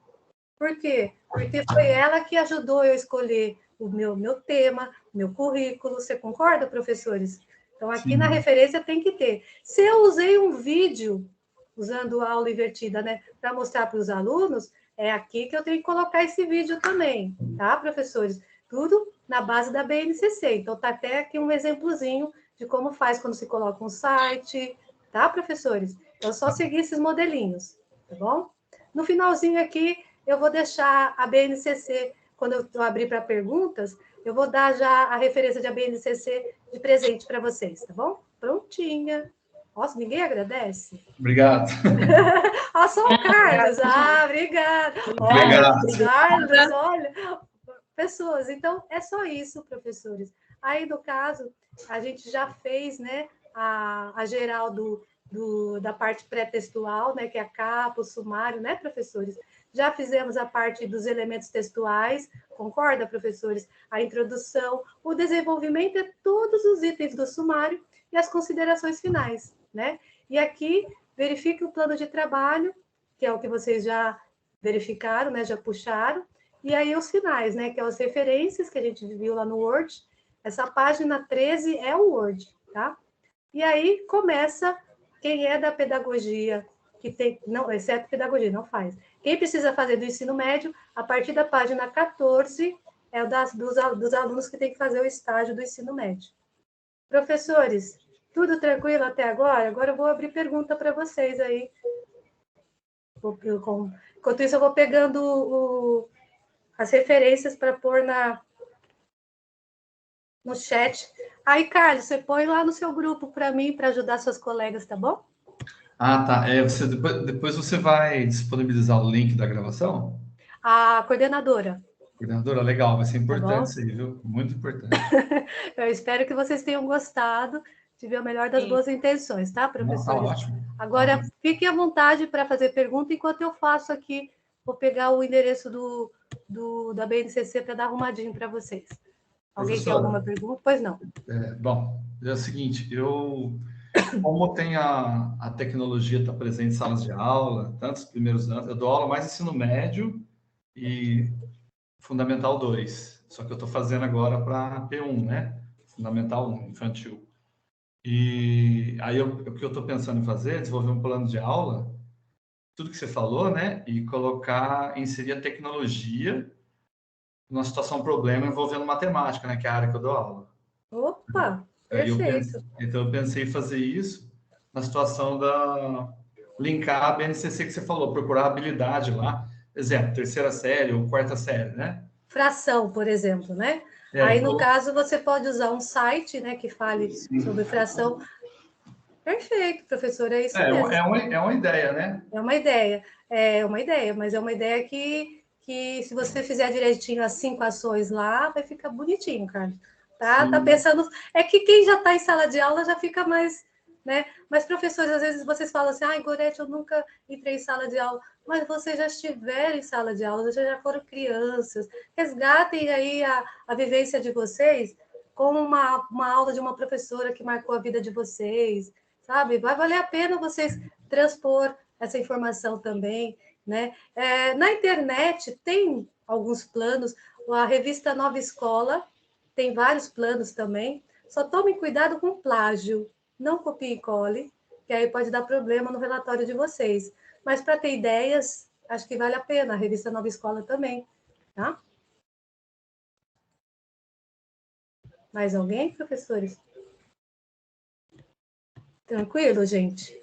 Por quê? Porque foi ela que ajudou eu a escolher o meu tema, meu currículo. Você concorda, professores? Então, aqui Sim. Na referência tem que ter. Se eu usei um vídeo, usando a aula invertida, né, para mostrar para os alunos, é aqui que eu tenho que colocar esse vídeo também, tá, professores? Tudo na base da BNCC. Então, tá até aqui um exemplozinho de como faz quando se coloca um site, tá, professores? Então, só seguir esses modelinhos, tá bom? No finalzinho aqui, eu vou deixar a BNCC, quando eu abrir para perguntas, eu vou dar já a referência de a BNCC de presente para vocês, tá bom? Prontinha. Nossa, ninguém agradece? Obrigado. Só o Carlos. Obrigado. Obrigado. Carlos, olha. Pessoas, então, é só isso, professores. Aí, no caso, a gente já fez, né, a geral da parte pré-textual, né, que é a capa, o sumário, né, professores? Já fizemos a parte dos elementos textuais, concorda, professores? A introdução, o desenvolvimento é todos os itens do sumário e as considerações finais, né? E aqui, verifique o plano de trabalho, que é o que vocês já verificaram, né, já puxaram, e aí os finais, né, que é as referências que a gente viu lá no Word. Essa página 13 é o Word, tá? E aí começa quem é da pedagogia, que tem, não, exceto pedagogia, não faz. Quem precisa fazer do ensino médio, a partir da página 14, é o dos alunos que tem que fazer o estágio do ensino médio. Professores, tudo tranquilo até agora? Agora eu vou abrir pergunta para vocês aí. Enquanto isso, eu vou pegando as referências para pôr no chat. Aí, Carlos, você põe lá no seu grupo para mim, para ajudar seus colegas, tá bom? Tá. Depois você vai disponibilizar o link da gravação? A coordenadora. Coordenadora, legal, vai ser importante isso aí, viu? Muito importante. Eu espero que vocês tenham gostado. Tive a melhor das boas intenções, tá, professores? Tá ótimo. Agora, fiquem à vontade para fazer pergunta enquanto eu faço aqui. Vou pegar o endereço da BNCC para dar arrumadinho para vocês. Alguém tem alguma pergunta? Pois não. Bom, é o seguinte, como tem a tecnologia está presente em salas de aula, tantos primeiros anos, eu dou aula mais ensino médio e Fundamental 2, só que eu estou fazendo agora para P1, né? Fundamental 1, infantil. E aí o que eu estou pensando em fazer é desenvolver um plano de aula, tudo que você falou, né? E inserir a tecnologia numa situação problema envolvendo matemática, né? Que é a área que eu dou aula. Opa, perfeito. Então eu pensei em fazer isso na situação linkar a BNCC que você falou, procurar habilidade lá, exemplo, terceira série ou quarta série, né? Fração, por exemplo, né? Aí, no caso, você pode usar um site, né, que fale sobre fração. Perfeito, professor, é isso mesmo. É uma ideia, né? É uma ideia, mas é uma ideia que se você fizer direitinho as 5 ações lá, vai ficar bonitinho, Carlos. tá? Tá pensando... É que quem já está em sala de aula já fica mais, né? Mas, professores, às vezes vocês falam assim, ai, Gorete, eu nunca entrei em sala de aula. Mas vocês já estiveram em sala de aula, vocês já foram crianças. Resgatem aí a vivência de vocês como uma aula de uma professora que marcou a vida de vocês, sabe? Vai valer a pena vocês transpor essa informação também, né? Na internet tem alguns planos, a revista Nova Escola tem vários planos também, só tomem cuidado com plágio, não copie e cole, que aí pode dar problema no relatório de vocês. Mas para ter ideias, acho que vale a pena, a revista Nova Escola também, tá? Mais alguém, professores? Tranquilo, gente?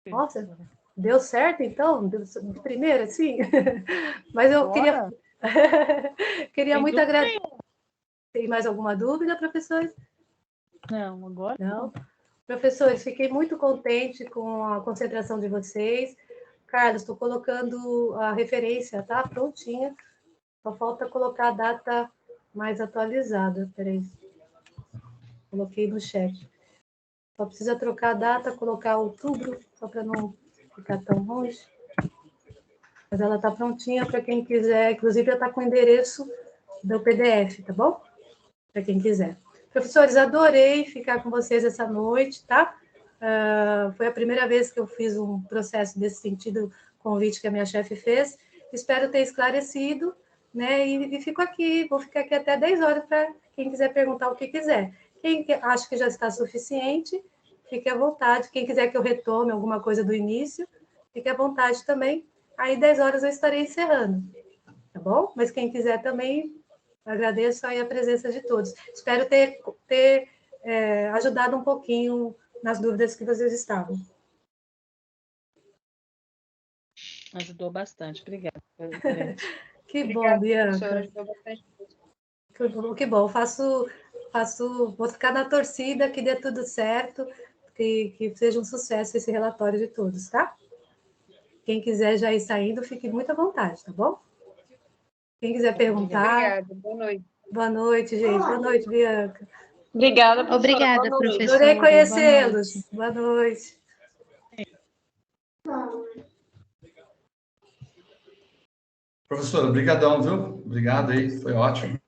Nossa, deu certo, então? Deu de primeira, sim? Mas eu queria... queria muito agradecer. Tem mais alguma dúvida, professores? Não, agora não. Professores, fiquei muito contente com a concentração de vocês. Carlos, estou colocando a referência, tá? Prontinha. Só falta colocar a data mais atualizada. Peraí. Coloquei no chat. Só precisa trocar a data, colocar outubro, só para não ficar tão longe. Mas ela está prontinha para quem quiser. Inclusive, já está com o endereço do PDF, tá bom? Para quem quiser. Professores, adorei ficar com vocês essa noite, tá? Foi a primeira vez que eu fiz um processo desse sentido, convite que a minha chefe fez. Espero ter esclarecido, né? E fico aqui, vou ficar aqui até 10 horas para quem quiser perguntar o que quiser. Quem acha que já está suficiente, fique à vontade. Quem quiser que eu retome alguma coisa do início, fique à vontade também. Aí, 10 horas eu estarei encerrando, tá bom? Mas quem quiser também, agradeço aí a presença de todos. Espero ter ajudado um pouquinho nas dúvidas que vocês estavam. ajudou bastante. Obrigada. Que bom, Bianca. Ajudou bastante. Que bom. Vou ficar na torcida, que dê tudo certo, que seja um sucesso esse relatório de todos, tá? Quem quiser já ir saindo, fique muito à vontade, tá bom? Quem quiser perguntar... Obrigada, boa noite. Boa noite, gente. Boa noite, Bianca. Obrigada, professora. Obrigada, Boa noite. professora. Adorei conhecê-los. Boa noite. Professora, brigadão, viu? Obrigado aí, foi ótimo.